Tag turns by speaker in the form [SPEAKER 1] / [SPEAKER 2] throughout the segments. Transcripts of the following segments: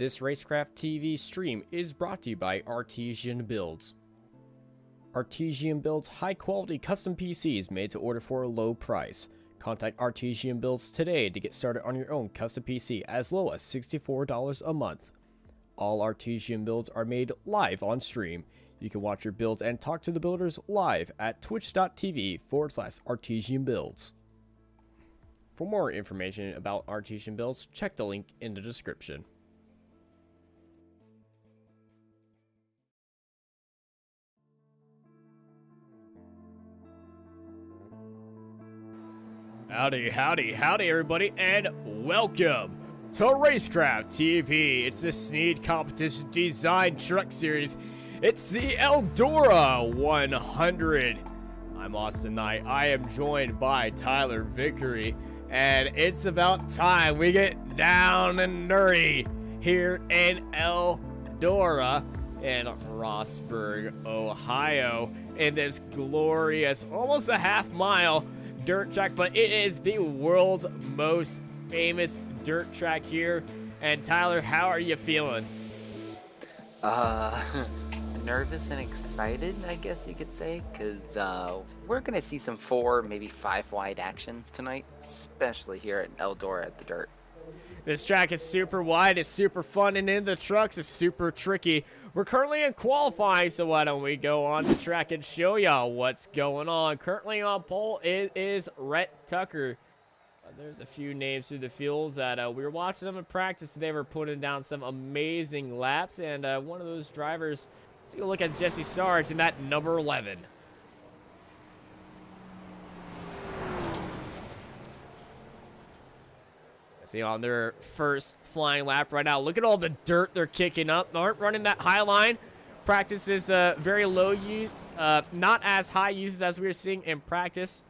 [SPEAKER 1] This Racecraft TV stream is brought to you by Artesian Builds. Artesian builds high-quality custom PCs made to order for a low price. Contact Artesian Builds today to get started on your own custom PC as low as $64 a month. All Artesian builds are made live on stream. You can watch your builds and talk to the builders live at twitch.tv/Artesian Builds. For more information about Artesian Builds, check the link in the description. Howdy, everybody, and welcome to Racecraft TV. It's the Snead Competition Design Truck Series. It's the Eldora 100. I'm Austin Knight. I am joined by Tyler Vickery, and it's about time we get down and nerdy here in Eldora in Rossburg, Ohio, in this glorious, almost a half-mile dirt track, but it is the world's most famous dirt track here. And Tyler, how are you feeling?
[SPEAKER 2] Nervous and excited, I guess you could say, because we're gonna see some 4, maybe 5 wide action tonight, especially here at Eldora at the dirt.
[SPEAKER 1] This track is super wide, it's super fun, and in the trucks it's super tricky. We're currently in qualifying, so why don't we go on the track and show y'all what's going on. Currently on pole is Rhett Tucker. There's a few names through the fields that we were watching them in practice. They were putting down some amazing laps, and one of those drivers, let's take a look at Jesse Sarge in that number 11. See, on their first flying lap right now. Look at all the dirt they're kicking up. They aren't running that high line. Practice is very low use, not as high uses as we were seeing in practice.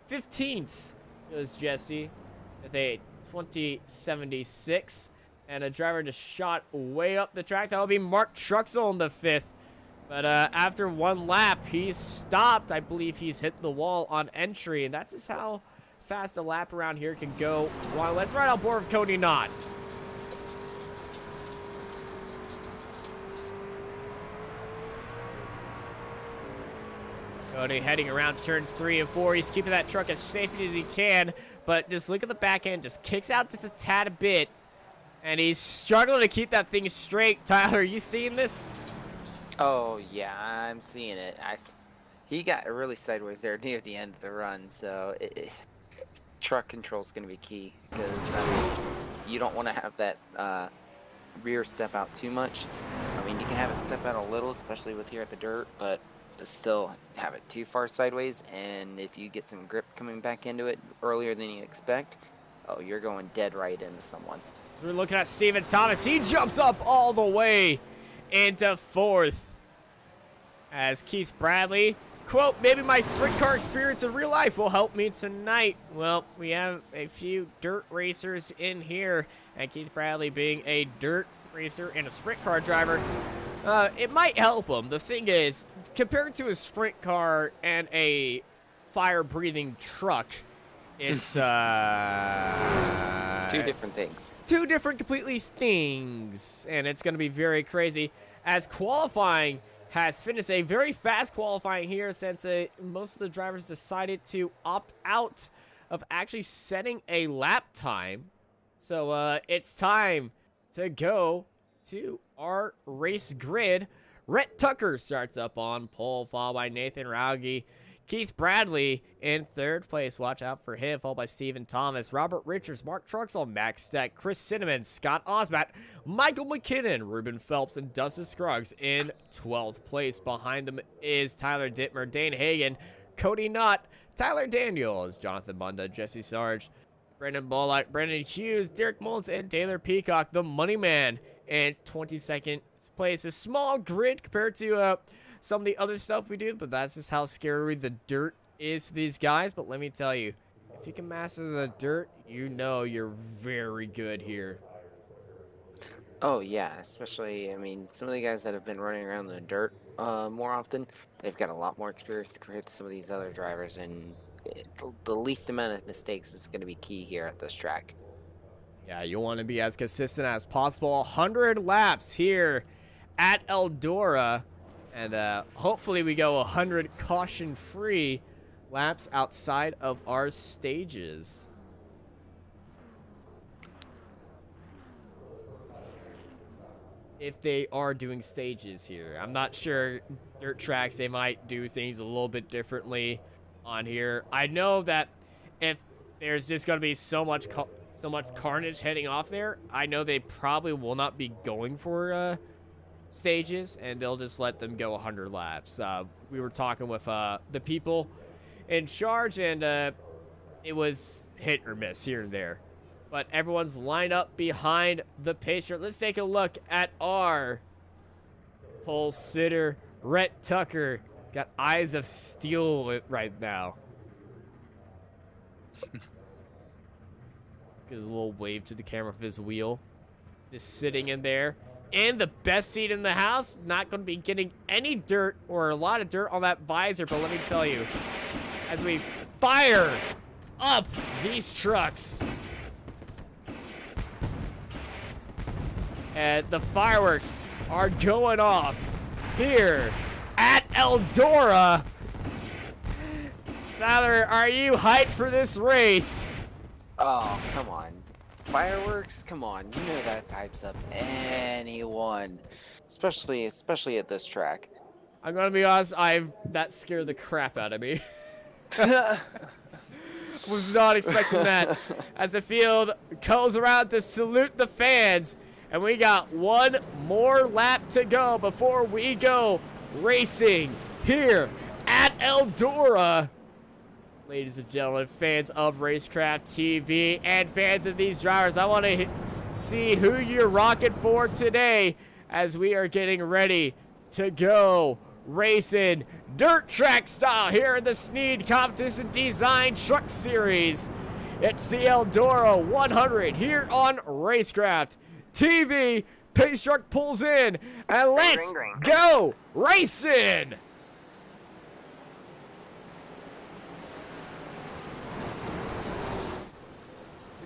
[SPEAKER 1] 15th is Jesse with a 2076, and a driver just shot way up the track. That will be Mark Truxell in the 5th. But after one lap, he's stopped. I believe he's hit the wall on entry, and that's just how fast a lap around here can go. Well, let's ride on board with Cody Knott. Cody heading around turns 3 and 4. He's keeping that truck as safe as he can, but just look at the back end. Just kicks out just a tad bit, and he's struggling to keep that thing straight. Tyler, are you seeing this?
[SPEAKER 2] Oh yeah, I'm seeing it. He got really sideways there near the end of the run, so truck control is going to be key, because you don't want to have that rear step out too much. I mean, you can have it step out a little, especially with here at the dirt, but still have it too far sideways, and if you get some grip coming back into it earlier than you expect, oh, you're going dead right into someone.
[SPEAKER 1] So we're looking at Stephen Thomas. He jumps up all the way into 4th as Keith Bradley, quote, maybe my sprint car experience in real life will help me tonight. Well, we have a few dirt racers in here, and Keith Bradley being a dirt racer and a sprint car driver, it might help him. The thing is, compared to a sprint car and a fire-breathing truck, it's
[SPEAKER 2] two different things.
[SPEAKER 1] Two different completely things, and it's going to be very crazy as qualifying has finished. A very fast qualifying here, since most of the drivers decided to opt out of actually setting a lap time. So it's time to go to our race grid. Rhett Tucker starts up on pole, followed by Nathan Rauge. Keith Bradley in 3rd place. Watch out for him, followed by Stephen Thomas, Robert Richards, Mark Truxell, Max Steck, Chris Cinnamon, Scott Osbat, Michael McKinnon, Ruben Phelps, and Dustin Scruggs in 12th place. Behind them is Tyler Dittmer, Dane Hagen, Cody Knott, Tyler Daniels, Jonathan Bunda, Jesse Sarge, Brendan Bullock, Brendan Hughes, Derek Mullins, and Taylor Peacock, the money man, in 22nd place. A small grid compared to some of the other stuff we do, but that's just how scary the dirt is to these guys. But let me tell you, if you can master the dirt, you know you're very good here.
[SPEAKER 2] Oh yeah, especially, I mean, some of the guys that have been running around the dirt more often, they've got a lot more experience compared to some of these other drivers, and the least amount of mistakes is going to be key here at this track.
[SPEAKER 1] Yeah, you want to be as consistent as possible. 100 laps here at Eldora. And hopefully we go 100 caution-free laps outside of our stages. If they are doing stages here. I'm not sure. Dirt tracks, they might do things a little bit differently on here. I know that if there's just going to be so much carnage heading off there, I know they probably will not be going for stages, and they'll just let them go 100 laps. We were talking with the people in charge, and it was hit or miss here and there. But everyone's lined up behind the pacer. Let's take a look at our pole sitter, Rhett Tucker. He's got eyes of steel right now. Gives a little wave to the camera of his wheel. Just sitting in there. In the best seat in the house. Not going to be getting any dirt or a lot of dirt on that visor. But let me tell you, as we fire up these trucks, and the fireworks are going off here at Eldora. Tyler, are you hyped for this race?
[SPEAKER 2] Oh, come on. Fireworks? Come on. You know that types up anyone. Especially at this track.
[SPEAKER 1] I'm gonna be honest, that scared the crap out of me. Was not expecting that. As the field goes around to salute the fans. And we got one more lap to go before we go racing here at Eldora. Ladies and gentlemen, fans of Racecraft TV and fans of these drivers, I want to see who you're rocking for today as we are getting ready to go racing dirt track style here in the Snead Competition Design Truck Series. It's the Eldora 100 here on Racecraft TV. Pace truck pulls in, and let's go racing!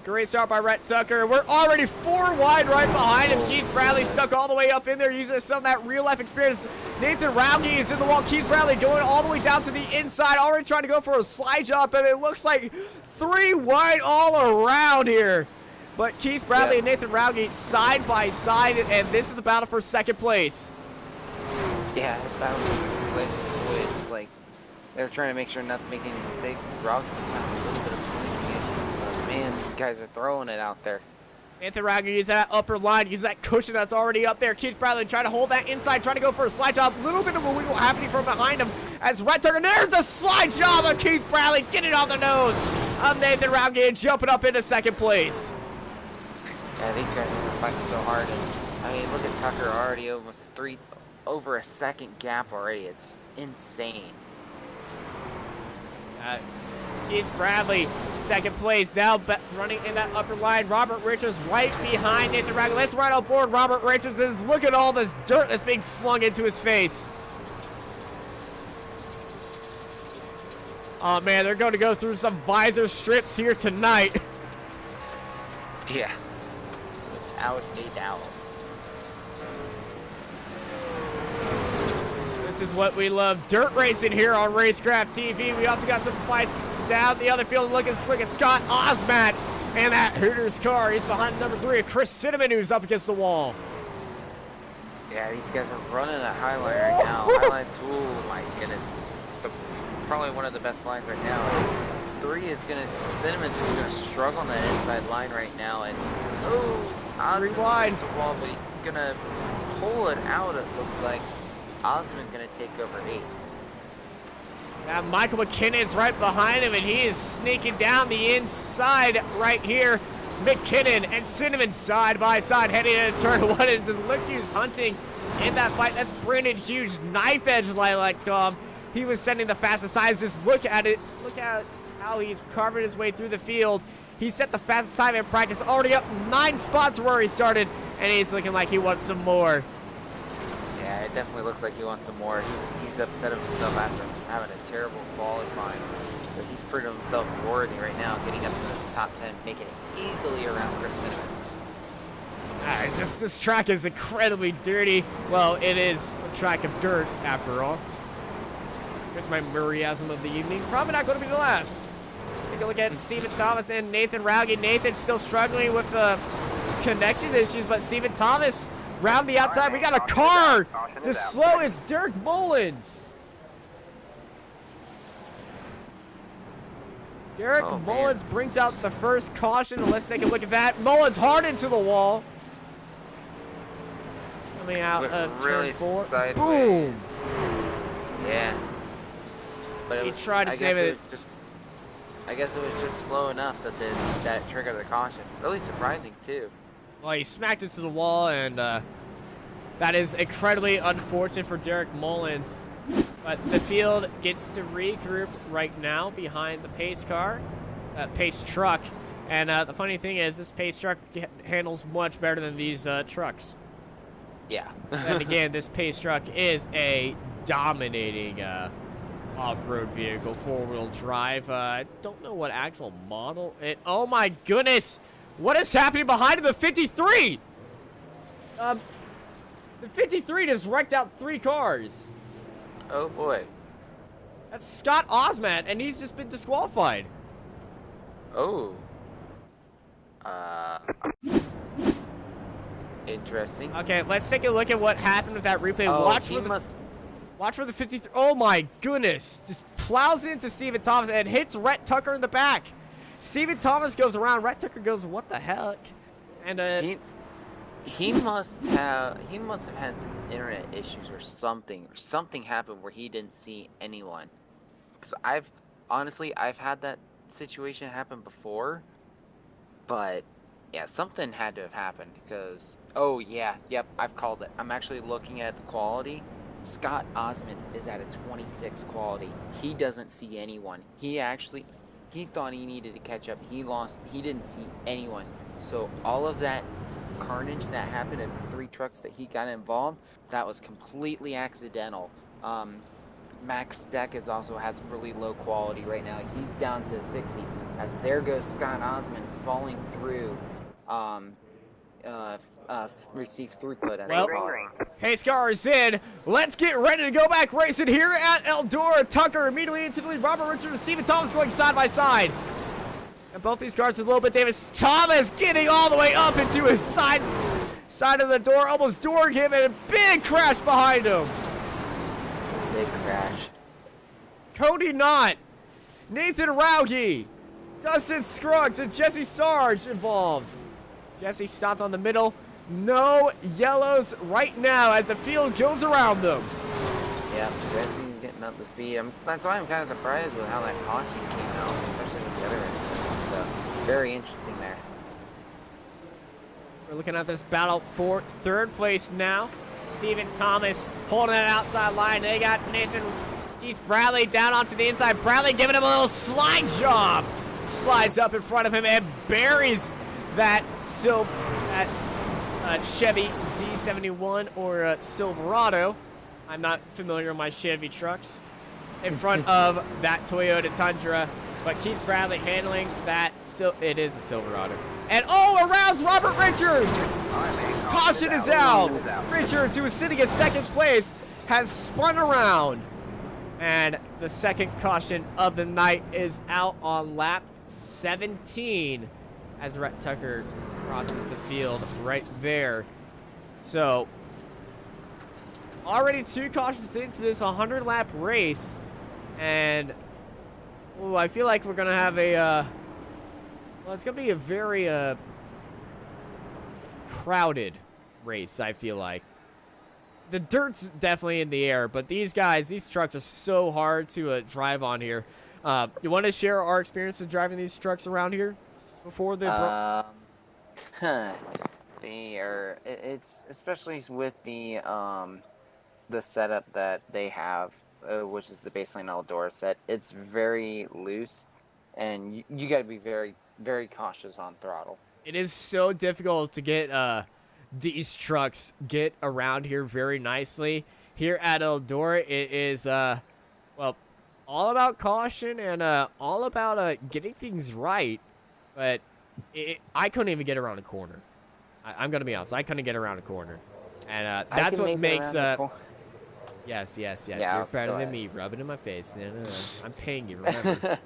[SPEAKER 1] Great start by Rhett Tucker. We're already 4 wide right behind him. Keith Bradley stuck all the way up in there using some of that real-life experience. Nathan Rowley is in the wall. Keith Bradley going all the way down to the inside, already trying to go for a slide jump, and it looks like 3 wide all around here. But Keith Bradley and Nathan Rowgate side by side, and this is the battle for second place.
[SPEAKER 2] Yeah, the battle for second place. It's like they're trying to make sure not to make any mistakes. Rowgate has a little bit of blinking issues, but man, these guys are throwing it out there.
[SPEAKER 1] Nathan Rowgate uses that upper line, uses that cushion that's already up there. Keith Bradley trying to hold that inside, trying to go for a slide job. A little bit of a wiggle happening from behind him as Rhett Tucker. And there's the slide job of Keith Bradley getting on the nose of Nathan Rowgate, jumping up into second place.
[SPEAKER 2] Yeah, these guys are fighting so hard, and I mean, look at Tucker already almost over a second gap already. It's insane.
[SPEAKER 1] Keith Bradley, second place, now running in that upper line. Robert Richards right behind Nathan Rowgate. Let's ride on board Robert Richards. Look at all this dirt that's being flung into his face. Oh man, they're going to go through some visor strips here tonight.
[SPEAKER 2] Yeah. Without a doubt.
[SPEAKER 1] This is what we love. Dirt racing here on Racecraft TV. We also got some fights down the other field. Looking slick at Scott Osmat and that Hooters car. He's behind number 3, Chris Cinnamon, who's up against the wall.
[SPEAKER 2] Yeah, these guys are running a high line right now. High lines, oh my goodness. Probably one of the best lines right now. 3 is Cinnamon's just gonna struggle on that inside line right now, and Osmond's
[SPEAKER 1] wide
[SPEAKER 2] the wall, but he's gonna pull it out. It looks like Osmond gonna take over 8.
[SPEAKER 1] Now Michael McKinnon's right behind him, and he is sneaking down the inside right here. McKinnon and Cinnamon side by side heading into turn 1, and look who's hunting in that fight. That's Brandon Hughes, knife edge, I like to call him. He was sending the fastest times. Just look at it. Look at how he's carving his way through the field. He set the fastest time in practice, already up 9 spots where he started, and he's looking like he wants some more.
[SPEAKER 2] Yeah, it definitely looks like he wants some more. He's upset of himself after having a terrible qualifying. So he's proving himself worthy right now, getting up to the top 10, making it easily around Chris Cinnamon.
[SPEAKER 1] This track is incredibly dirty. Well, it is a track of dirt, after all. Here's my Murrayism of the evening. Probably not going to be the last. Let's take a look at Stephen Thomas and Nathan Rauge. Nathan's still struggling with connection issues, but Stephen Thomas round the outside. We got a car to slow. It's Derek Mullins. Derek Mullins brings out the first caution. Let's take a look at that. Mullins hard into the wall. Coming out of
[SPEAKER 2] really
[SPEAKER 1] turn 4.
[SPEAKER 2] Sideways.
[SPEAKER 1] Boom.
[SPEAKER 2] Yeah. But
[SPEAKER 1] He tried to save it.
[SPEAKER 2] I guess it was just slow enough that that triggered the caution. Really surprising too.
[SPEAKER 1] Well, he smacked into the wall, and that is incredibly unfortunate for Derek Mullins. But the field gets to regroup right now behind the pace truck. And the funny thing is, this pace truck handles much better than these trucks.
[SPEAKER 2] Yeah.
[SPEAKER 1] And again, this pace truck is a dominating off-road vehicle, 4-wheel drive. I don't know what actual model it. Oh my goodness, what is happening behind him? The 53. The 53 just wrecked out 3 cars.
[SPEAKER 2] Oh boy.
[SPEAKER 1] That's Scott Osman, and he's just been disqualified.
[SPEAKER 2] Oh. Interesting.
[SPEAKER 1] Okay, let's take a look at what happened with that replay.
[SPEAKER 2] Oh,
[SPEAKER 1] Watch for the 53. Oh my goodness. Just plows into Stephen Thomas and hits Rhett Tucker in the back. Stephen Thomas goes around. Rhett Tucker goes, what the heck? And
[SPEAKER 2] he must have had some internet issues or something. Something happened where he didn't see anyone. Because I've had that situation happen before. But yeah, something had to have happened because I've called it. I'm actually looking at the quality. Scott Osmond is at a 26 quality. He doesn't see anyone. He thought he needed to catch up. He didn't see anyone. So all of that carnage that happened in 3 trucks that he got involved, that was completely accidental. Max Steck also has really low quality right now. He's down to 60. As there goes Scott Osmond falling through receive throughput as
[SPEAKER 1] well, pace car is in. Let's get ready to go back racing here at Eldora. Tucker immediately into the lead. Robert Richards and Stephen Thomas going side by side. And both these cars with a little bit Davis. Thomas getting all the way up into his side of the door, almost dooring him, and a big crash behind him.
[SPEAKER 2] Big crash.
[SPEAKER 1] Cody Knott, Nathan Rauge, Dustin Scruggs, and Jesse Sarge involved. Jesse stopped on the middle. No yellows right now as the field goes around them.
[SPEAKER 2] Yeah, Jesse's getting up to speed. That's why I'm kind of surprised with how that caution came out, especially with the other incidents. So, very interesting there.
[SPEAKER 1] We're looking at this battle for 3rd place now. Stephen Thomas holding that outside line. They got Keith Bradley down onto the inside. Bradley giving him a little slide job. Slides up in front of him and buries that Chevy Z71 or Silverado. I'm not familiar with my Chevy trucks. In front of that Toyota Tundra, but Keith Bradley handling that. It is a Silverado. And around Robert Richards. Caution is out. Richards, who was sitting in 2nd place, has spun around. And the 2nd caution of the night is out on lap 17 as Rhett Tucker crosses the field right there. So, already 2 cautions into this 100-lap race. And, I feel like we're going to have it's going to be a very crowded race, I feel like. The dirt's definitely in the air, but these trucks are so hard to drive on here. You want to share our experience of driving these trucks around here before they
[SPEAKER 2] it's especially with the setup that they have, which is the baseline Eldora set. It's very loose, and you got to be very, very cautious on throttle.
[SPEAKER 1] It is so difficult to get these trucks get around here very nicely. here at Eldora. It is, well, all about caution and all about getting things right. But I couldn't even get around a corner. I'm going to be honest. I couldn't get around a corner. And that's what makes... Yes.
[SPEAKER 2] Yeah,
[SPEAKER 1] You're better than me. Rub it in my face. No. I'm paying you, remember.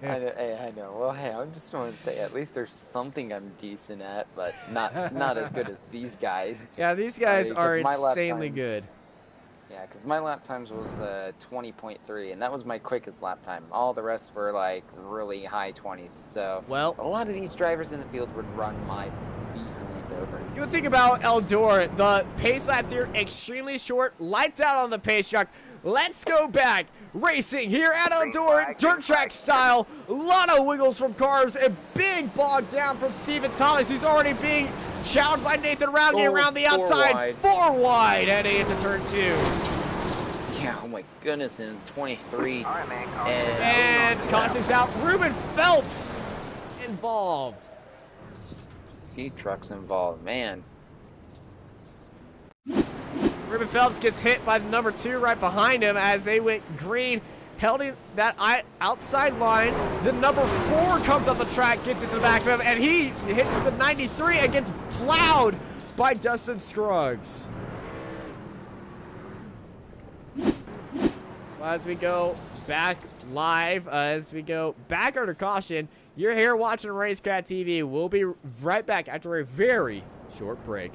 [SPEAKER 2] I know. Well, hey, I just want to say at least there's something I'm decent at, but not as good as these guys.
[SPEAKER 1] Yeah, these guys are insanely good.
[SPEAKER 2] Yeah, because my lap times was 20.3, and that was my quickest lap time. All the rest were like really high 20s. So
[SPEAKER 1] well,
[SPEAKER 2] a lot of these drivers in the field would run my behind over.
[SPEAKER 1] Good thing about Eldora, the pace laps here extremely short. Lights out on the pace truck. Let's go back. Racing here at Eldora, dirt track style. A lot of wiggles from cars. A big bog down from Stephen Thomas, who's already being challenged by Nathan Rowney around the outside. 4 wide heading into turn 2.
[SPEAKER 2] Yeah, oh my goodness, in 23.
[SPEAKER 3] All right, man,
[SPEAKER 1] and caution's out. Ruben Phelps involved.
[SPEAKER 2] Few trucks involved, man.
[SPEAKER 1] Ruben Phelps gets hit by the number 2 right behind him as they went green, held in that outside line. The number 4 comes up the track, gets into the back of him, and he hits the 93 and gets plowed by Dustin Scruggs. Well, as we go back live, as we go back under caution, you're here watching Racecraft TV. We'll be right back after a very short break.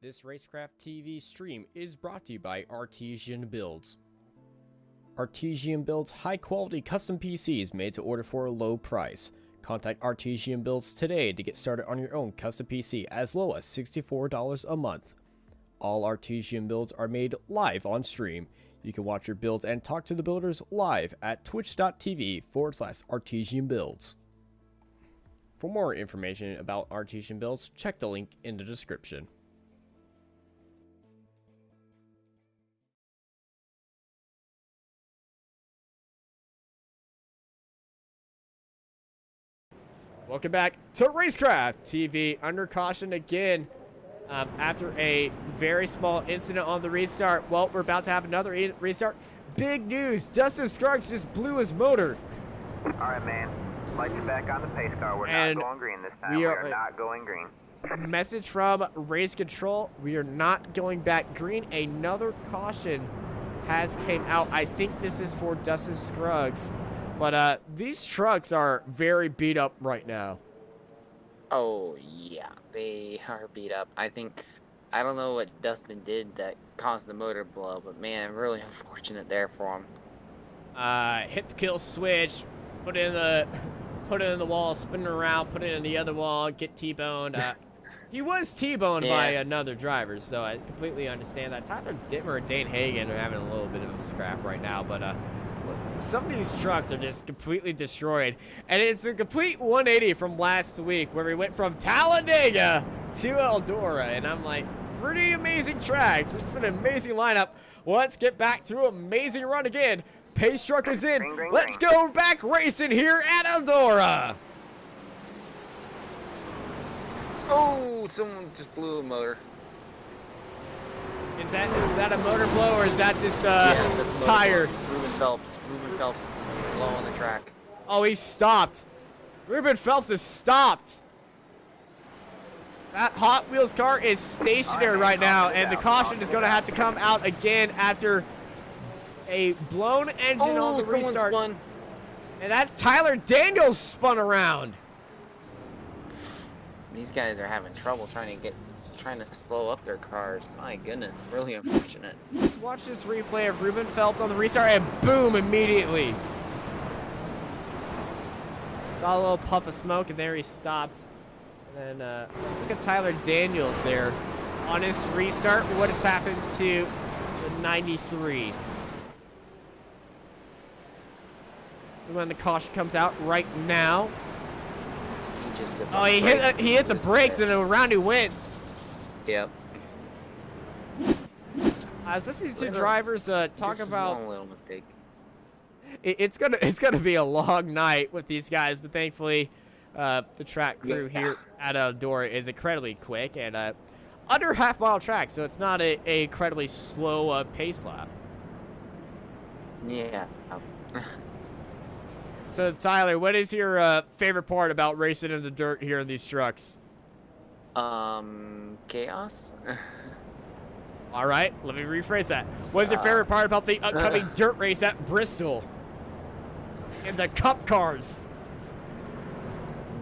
[SPEAKER 1] This Racecraft TV stream is brought to you by Artesian Builds. Artesian builds high-quality custom PCs made to order for a low price. Contact Artesian Builds today to get started on your own custom PC as low as $64 a month. All Artesian builds are made live on stream. You can watch your builds and talk to the builders live at twitch.tv/Artesian Builds. For more information about Artesian Builds, check the link in the description. Welcome back to Racecraft TV. Under caution again after a very small incident on the restart. Well, we're about to have another restart. Big news. Dustin Scruggs just blew his motor.
[SPEAKER 3] All right, man. Light you back on the pace car. We're
[SPEAKER 1] And
[SPEAKER 3] not going green this time. We are not going green.
[SPEAKER 1] Message from Race Control. We are not going back green. Another caution has came out. I think this is for Dustin Scruggs. But these trucks are very beat up right now.
[SPEAKER 2] Oh, yeah. They are beat up. I don't know what Dustin did that caused the motor to blow, but man, really unfortunate there for him.
[SPEAKER 1] Hit the kill switch, put it in the wall, spin it around, put it in the other wall, get T-boned. He was T-boned by another driver, so I completely understand that. Tyler Dittmer and Dane Hagen are having a little bit of a scrap right now, but some of these trucks are just completely destroyed. And it's a complete 180 from last week where we went from Talladega to Eldora. And I'm like, pretty amazing tracks. It's an amazing lineup. Let's get back to an amazing run again. Pace truck is in. Let's go back racing here at Eldora.
[SPEAKER 2] Oh, someone just blew a motor.
[SPEAKER 1] Is that a motor blow or is that just tire?
[SPEAKER 2] Ruben Phelps is slow on the track.
[SPEAKER 1] Oh, he stopped. Ruben Phelps is stopped. That Hot Wheels car is stationary right now, and the caution is going to have to come out again after a blown engine on the restart.
[SPEAKER 2] Spun.
[SPEAKER 1] And that's Tyler Daniels spun around.
[SPEAKER 2] These guys are having trouble trying to slow up their cars. My goodness, really unfortunate.
[SPEAKER 1] Let's watch this replay of Ruben Phelps on the restart, and boom, immediately. Saw a little puff of smoke, and there he stops. And then let's look at Tyler Daniels there on his restart. What has happened to the 93? So when the caution comes out right now. He hit the brakes, and around he went.
[SPEAKER 2] Yep.
[SPEAKER 1] I was listening to drivers talk about.
[SPEAKER 2] Little mistake.
[SPEAKER 1] It's gonna be a long night with these guys, but thankfully, the track crew here at Eldora is incredibly quick, and under half-mile track, so it's not a incredibly slow pace lap.
[SPEAKER 2] Yeah.
[SPEAKER 1] So, Tyler, what is your favorite part about racing in the dirt here in these trucks?
[SPEAKER 2] Chaos?
[SPEAKER 1] All right, let me rephrase that. What is your favorite part about the upcoming dirt race at Bristol? In the Cup cars.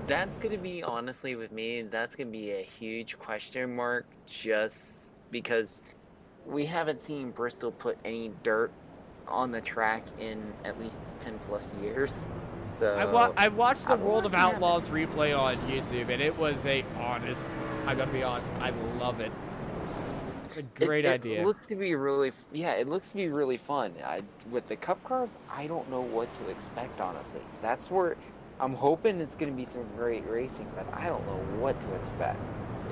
[SPEAKER 2] That's going to be, honestly, with me, that's going to be a huge question mark just because we haven't seen Bristol put any dirt on the track in at least 10 plus years. So
[SPEAKER 1] I watched the World of Outlaws replay on YouTube, and it was I gotta be honest, I love it. It's a great idea.
[SPEAKER 2] It looks to be really, it looks to be really fun. With the Cup cars, I don't know what to expect, honestly. That's where I'm hoping it's going to be some great racing, but I don't know what to expect.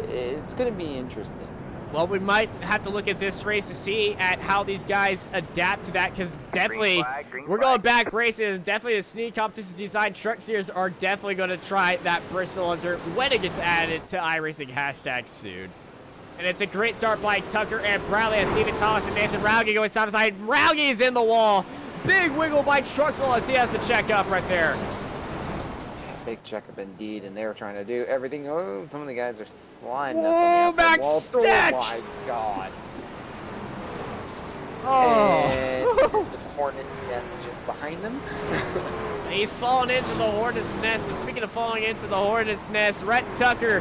[SPEAKER 2] It's going to be interesting.
[SPEAKER 1] Well, we might have to look at this race to see at how these guys adapt to that, because definitely we're going back racing, and definitely the Snead Competition Design Truck Series are definitely going to try that Bristol under when it gets added to iRacing hashtag soon. And it's a great start by Tucker and Bradley as Stephen Thomas and Nathan Rauge going side by side. Rauge's in the wall. Big wiggle by Truxell as he has to check up right there.
[SPEAKER 2] Big checkup indeed, and they were trying to do everything. Oh, some of the guys are sliding up
[SPEAKER 1] Whoa,
[SPEAKER 2] on the outside wall.
[SPEAKER 1] Stack!
[SPEAKER 2] Oh my god.
[SPEAKER 1] Oh.
[SPEAKER 2] And the Hornet's nest just behind them.
[SPEAKER 1] He's falling into the Hornet's nest. And speaking of falling into the Hornet's nest, Rhett Tucker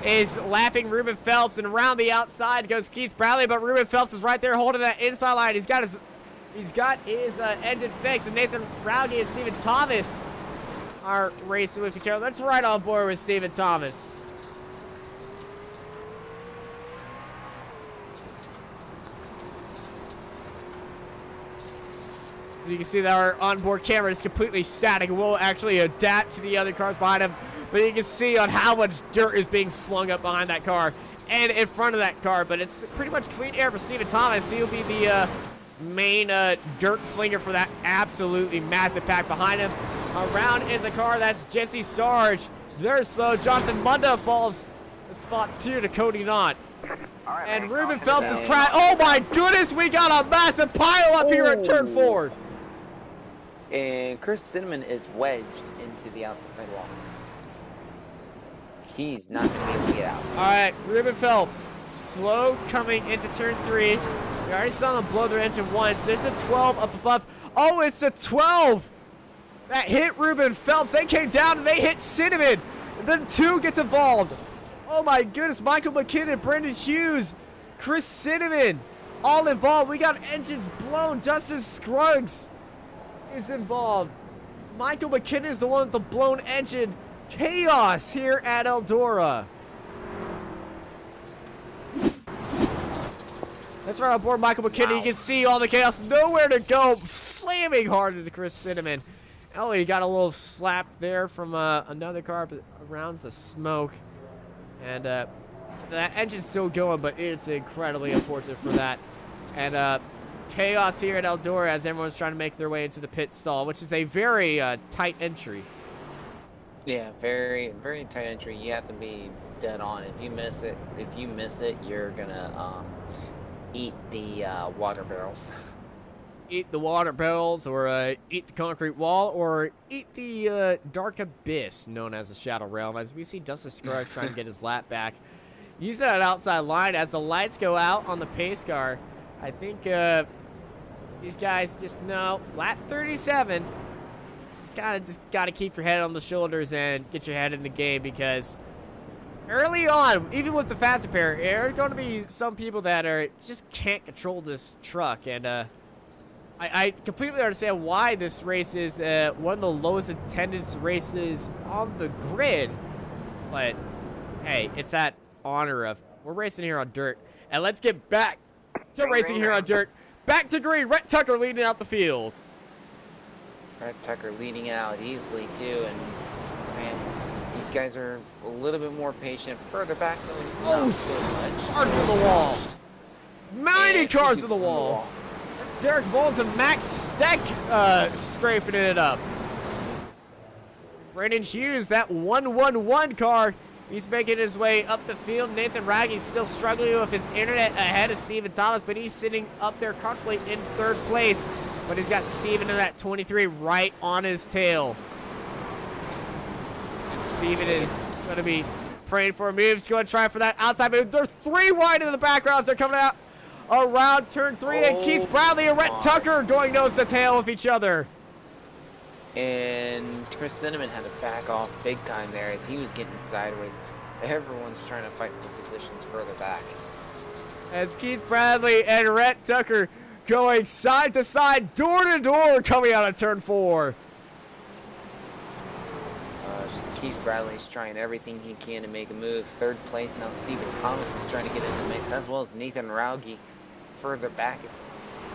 [SPEAKER 1] is lapping Ruben Phelps, and around the outside goes Keith Bradley, but Ruben Phelps is right there holding that inside line. He's got his engine fixed, and Nathan Rauge and Stephen Thomas are racing with each other. Let's right on board with Stephen Thomas. So you can see that our onboard camera is completely static, and we'll actually adapt to the other cars behind him. But you can see on how much dirt is being flung up behind that car and in front of that car. But it's pretty much clean air for Stephen Thomas. He'll be the main dirt flinger for that absolutely massive pack behind him. Around is a car that's Jesse Sarge. They're slow. Jonathan Munda falls spot 2 to Cody Knott.
[SPEAKER 3] Right,
[SPEAKER 1] And
[SPEAKER 3] man,
[SPEAKER 1] Ruben
[SPEAKER 3] calm
[SPEAKER 1] Phelps
[SPEAKER 3] down.
[SPEAKER 1] is crashed. Oh my goodness, we got a massive pile up here at turn 4.
[SPEAKER 2] And Chris Cinnamon is wedged into the outside wall. He's not going to be able to get out.
[SPEAKER 1] All right, Ruben Phelps, slow coming into turn 3. We already saw them blow their engine once. There's a 12 up above. Oh, it's a 12 that hit Ruben Phelps. They came down and they hit Cinnamon. And then 2 gets involved. Oh my goodness, Michael McKinnon, Brendan Hughes, Chris Cinnamon, all involved. We got engines blown. Justin Scruggs is involved. Michael McKinnon is the one with the blown engine. Chaos here at Eldora. That's right on board Michael McKinnon.
[SPEAKER 2] Wow.
[SPEAKER 1] You can see all the chaos. Nowhere to go. Slamming hard into Chris Cinnamon. Oh, he got a little slap there from another car, but around the smoke. And that engine's still going, but it's incredibly unfortunate for that. And chaos here at Eldora as everyone's trying to make their way into the pit stall, which is a very tight entry.
[SPEAKER 2] Yeah, very, very tight entry. You have to be dead on. If you miss it, you're gonna eat the water barrels.
[SPEAKER 1] Eat the water barrels, or eat the concrete wall, or eat the dark abyss known as the Shadow Realm, as we see Dustin Scruggs trying to get his lap back. Use that outside line as the lights go out on the pace car. I think these guys just know lap 37. Just gotta keep your head on the shoulders and get your head in the game, because early on, even with the fast repair, there are going to be some people that just can't control this truck, and I completely understand why this race is one of the lowest attendance races on the grid. But hey, it's that honor of we're racing here on dirt, and let's get back to racing here on dirt. Back to green. Rhett Tucker leading out the field.
[SPEAKER 2] Rhett Tucker leading out easily too, and man, these guys are a little bit more patient. Further back though, not so much.
[SPEAKER 1] Cars in the wall. 90 cars in the walls. That's Derek Mullins and Max Steck scraping it up. Brandon Hughes, that 111 car, He's making his way up the field. Nathan Raggy's still struggling with his internet ahead of Steven Thomas, but he's sitting up there comfortably in 3rd place. But he's got Steven in that 23 right on his tail. And Steven is going to be praying for a move. He's going to try for that outside move. They're 3 wide in the background. They're coming out around turn 3. And Keith Bradley and Rhett Tucker going nose to tail with each other.
[SPEAKER 2] And Chris Cinnamon had to back off big time there as he was getting sideways. Everyone's trying to fight for positions further back.
[SPEAKER 1] As Keith Bradley and Rhett Tucker going side to side, door to door, coming out of turn 4.
[SPEAKER 2] Keith Bradley's trying everything he can to make a move. 3rd place now. Steven Thomas is trying to get in the mix, as well as Nathan Rauge further back. It's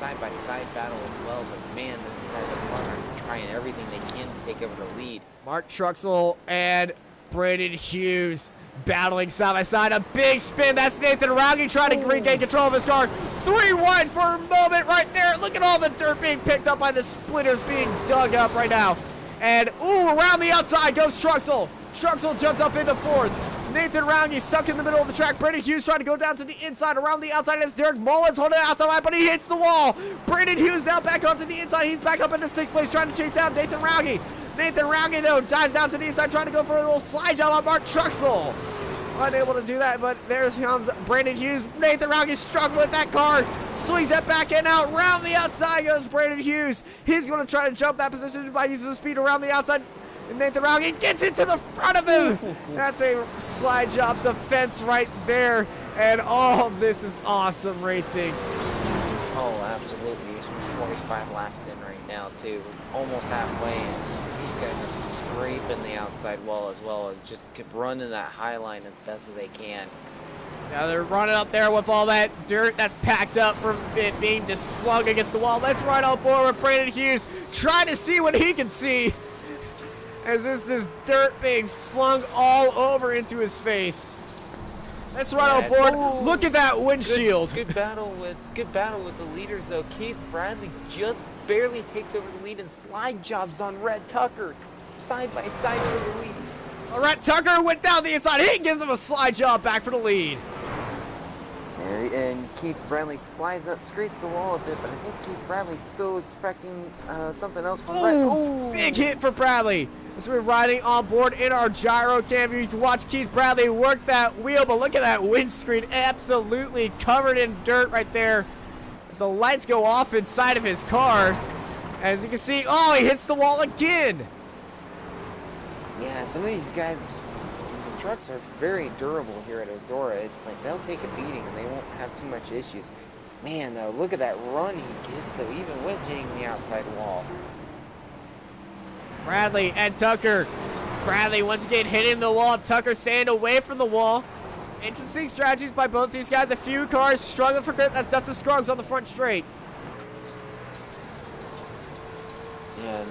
[SPEAKER 2] side-by-side battle as well, but man, these guys are trying everything they can to take over the lead.
[SPEAKER 1] Mark Truxell and Brandon Hughes battling side by side. A big spin. That's Nathan Rauge trying to regain control of his car. 3 wide for a moment right there. Look at all the dirt being picked up by the splitters being dug up right now. And, around the outside goes Truxell. Truxell jumps up into 4th. Nathan Rauge stuck in the middle of the track. Brandon Hughes trying to go down to the inside. Around the outside is Derek Mullins holding the outside line, but he hits the wall. Brandon Hughes now back onto the inside. He's back up into 6th place trying to chase down Nathan Rauge. Nathan Rauge, though, dives down to the inside trying to go for a little slide job on Mark Truxell. Unable to do that, but there comes Brandon Hughes. Nathan Rauge struggling with that car. Swings that back end out. Round the outside goes Brandon Hughes. He's going to try to jump that position by using the speed around the outside. And Nathan Rauge gets into the front of him. That's a slide job defense right there. And this is awesome racing.
[SPEAKER 2] Oh, absolutely. He's 45 laps in right now, too. Almost halfway. And these guys are scraping the outside wall as well, and just running that high line as best as they can.
[SPEAKER 1] Now they're running up there with all that dirt that's packed up from it being just flung against the wall. Let's ride on board with Brandon Hughes, trying to see what he can see as this is dirt being flung all over into his face. Let's ride on board. Look at that windshield.
[SPEAKER 2] Good battle with the leaders though. Keith Bradley just barely takes over the lead and slide jobs on Red Tucker. Side by side for the lead.
[SPEAKER 1] Rhett Tucker went down the inside. He gives him a slide job back for the lead.
[SPEAKER 2] And Keith Bradley slides up, scrapes the wall a bit, but I think Keith Bradley's still expecting something else from Rhett.
[SPEAKER 1] Big hit for Bradley. As we're riding on board in our gyro cam, you can watch Keith Bradley work that wheel, but look at that windscreen, absolutely covered in dirt right there. As the lights go off inside of his car. As you can see, he hits the wall again.
[SPEAKER 2] Yeah, some of these guys, the trucks are very durable here at Eldora. It's like they'll take a beating and they won't have too much issues. Man, though, look at that run he gets, though, even with hitting the outside wall.
[SPEAKER 1] Bradley and Tucker. Bradley once again hitting the wall. Tucker staying away from the wall. Interesting strategies by both these guys. A few cars struggling for grip. That's Dustin Scruggs on the front straight.
[SPEAKER 2] Yeah,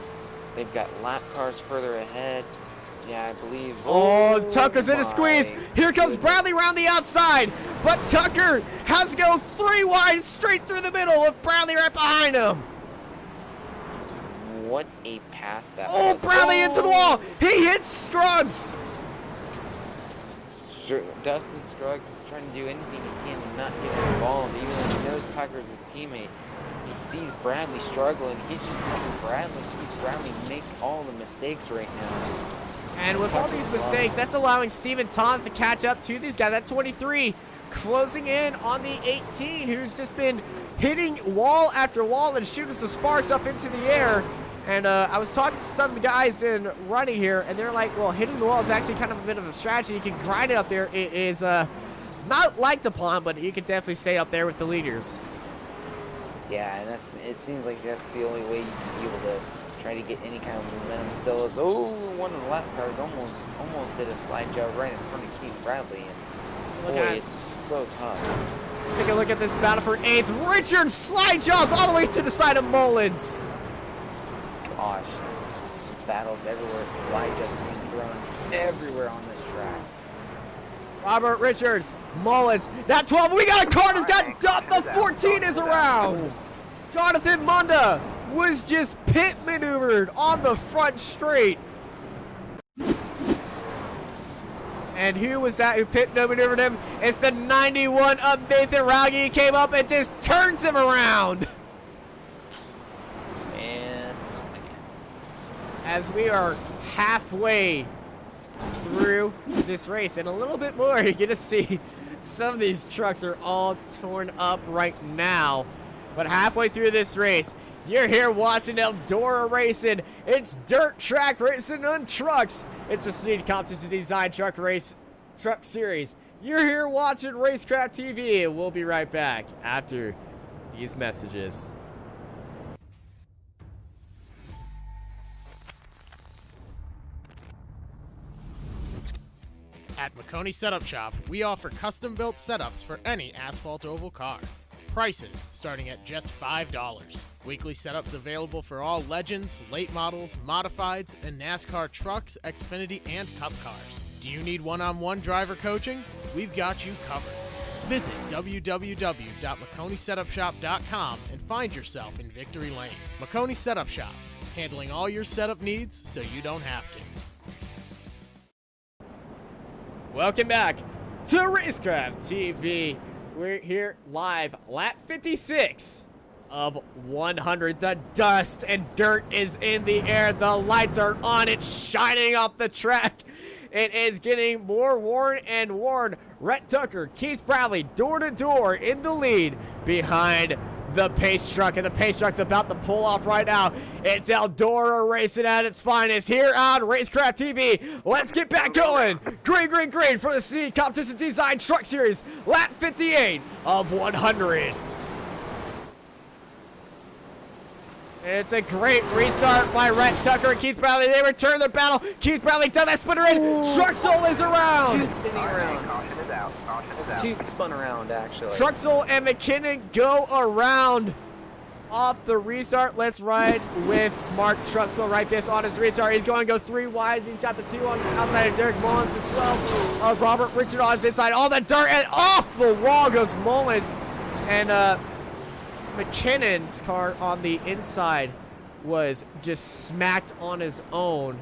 [SPEAKER 2] they've got lap cars further ahead. Yeah, I believe.
[SPEAKER 1] Tucker's in a squeeze. Here comes Bradley around the outside. But Tucker has to go 3 wide straight through the middle with Bradley right behind him.
[SPEAKER 2] What a pass that was.
[SPEAKER 1] Bradley into the wall. He hits Scruggs.
[SPEAKER 2] Dustin Scruggs is trying to do anything he can to not get involved, even though he knows Tucker's his teammate. He sees Bradley struggling. He's just letting Keith Bradley make all the mistakes right now.
[SPEAKER 1] And with all these mistakes, that's allowing Steven Thomas to catch up to these guys. That 23 closing in on the 18, who's just been hitting wall after wall and shooting some sparks up into the air. And I was talking to some guys in running here, and they're like, well, hitting the wall is actually kind of a bit of a strategy. You can grind it up there. It is not liked upon, but you can definitely stay up there with the leaders.
[SPEAKER 2] Yeah, and it seems like that's the only way you can be able to try to get any kind of momentum still. Is one of the lap cars almost did a slide job right in front of Keith Bradley, and boy, it's so tough.
[SPEAKER 1] Let's take a look at this battle for 8th. Richard slide jobs all the way to the side of Mullins.
[SPEAKER 2] Gosh, battles everywhere. Slide jobs being thrown everywhere on this track.
[SPEAKER 1] Robert Richards, Mullins, that 12, we got a car that's got dumped, the 14 is around. Jonathan Munda was just pit maneuvered on the front straight. And who was that who pit maneuvered him? It's the 91 of Nathan Rauge. He came up and just turns him around.
[SPEAKER 2] Man.
[SPEAKER 1] As we are halfway through this race and a little bit more, you're gonna see some of these trucks are all torn up right now. But halfway through this race, you're here watching Eldora racing. It's dirt track racing on trucks. It's a Snead competition design truck series. You're here watching Racecraft TV, and we'll be right back after these messages.
[SPEAKER 4] At McConey Setup Shop, we offer custom-built setups for any asphalt oval car. Prices starting at just $5. Weekly setups available for all Legends, late models, modifieds, and NASCAR trucks, Xfinity, and Cup cars. Do you need one-on-one driver coaching? We've got you covered. Visit www.McConeySetupShop.com and find yourself in Victory Lane. McConey Setup Shop, handling all your setup needs so you don't have to.
[SPEAKER 1] Welcome back to Racecraft TV. We're here live, lap 56 of 100. The dust and dirt is in the air. The lights are on. It's shining off the track. It is getting more worn and worn. Rhett Tucker, Keith Bradley, door to door in the lead behind the pace truck, and the pace truck's about to pull off right now. It's Eldora racing at its finest here on Racecraft TV. Let's get back going. Green, green, green for the Snead Competition Design Truck Series, lap 58 of 100. It's a great restart by Rhett Tucker and Keith Bradley. They return the battle. Keith Bradley does that spinner in. Truxell is around.
[SPEAKER 2] Two spinning around.
[SPEAKER 3] Caution is out. Caution is out.
[SPEAKER 2] Two spun around, actually.
[SPEAKER 1] Truxell and McKinnon go around off the restart. Let's ride with Mark Truxell right this on his restart. He's going to go 3 wide. He's got the 2 on the outside of Derek Mullins, the 12 of Robert Richard on his inside. All the dirt, and off the wall goes Mullins. And McKinnon's car on the inside was just smacked on his own.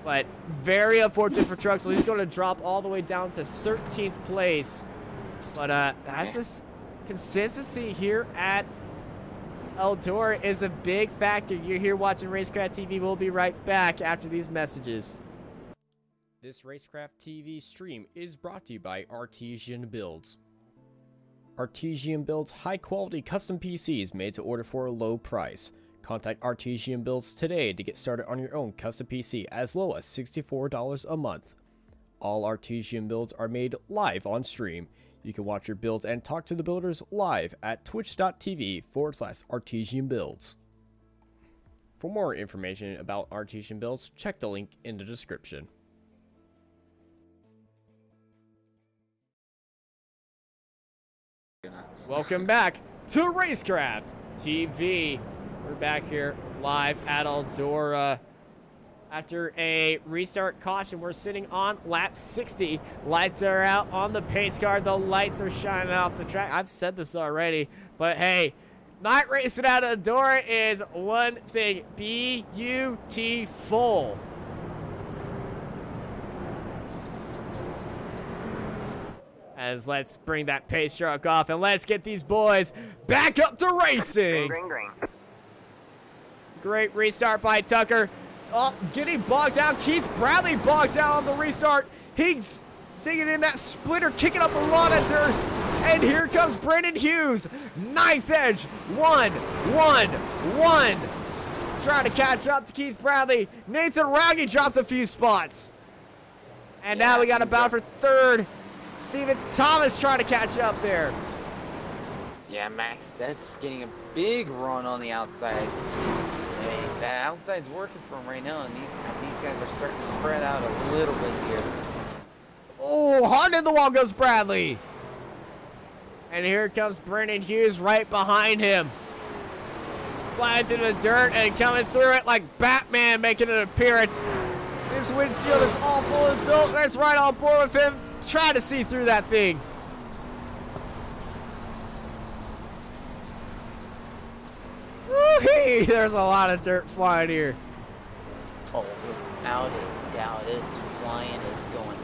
[SPEAKER 1] But very unfortunate for Truxell. He's going to drop all the way down to 13th place. But that's just consistency here at Eldora is a big factor. You're here watching Racecraft TV. We'll be right back after these messages. This Racecraft TV stream is brought to you by Artesian Builds. Artesian builds high-quality custom PCs made to order for a low price. Contact Artesian Builds today to get started on your own custom PC as low as $64 a month. All Artesian builds are made live on stream. You can watch your builds and talk to the builders live at twitch.tv/Artesian Builds. For more information about Artesian Builds, check the link in the description. Welcome back to Racecraft TV. We're back here live at Eldora. After a restart caution, we're sitting on lap 60. Lights are out on the pace car. The lights are shining off the track. I've said this already, but hey, night racing at Eldora is one thing. Beautiful. As let's bring that pace truck off and let's get these boys back up to racing.
[SPEAKER 3] Green, green.
[SPEAKER 1] It's a great restart by Tucker. Oh, getting bogged down. Keith Bradley bogs down on the restart. He's digging in that splitter, kicking up a lot of dirt. And here comes Brandon Hughes. 9th edge. 1, 1, 1. Trying to catch up to Keith Bradley. Nathan Rauge drops a few spots. And now we got a battle for 3rd. Steven Thomas trying to catch up there.
[SPEAKER 2] Yeah, Max, that's getting a big run on the outside. Hey, that outside's working for him right now, and these guys are starting to spread out a little bit here.
[SPEAKER 1] Oh, hard in the wall goes Bradley. And here comes Brandon Hughes right behind him. Flying through the dirt and coming through it like Batman making an appearance. This windshield is all full of dirt. Let's right on board with him. Try to see through that thing. Woo-hee! There's a lot of dirt flying here.
[SPEAKER 2] Oh, without a doubt, it's flying. It's going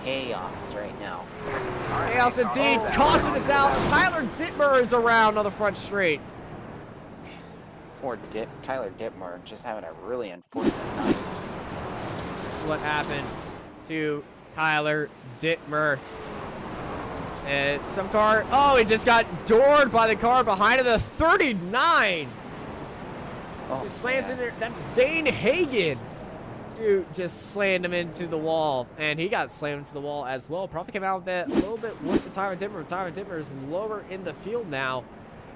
[SPEAKER 2] chaos right now.
[SPEAKER 1] Chaos indeed. Caution is out. Tyler Dittmer is around on the front straight.
[SPEAKER 2] Poor Tyler Dittmer just having a really unfortunate night.
[SPEAKER 1] This is what happened to Tyler Dittmer. And some car. Oh, he just got doored by the car behind him. The 39.
[SPEAKER 2] Oh,
[SPEAKER 1] Just slams
[SPEAKER 2] man.
[SPEAKER 1] in there. That's Dane Hagen. Who just slammed him into the wall. And he got slammed into the wall as well. Probably came out with that a little bit worse than Tyler Dittmer. Tyler Dittmer is lower in the field now.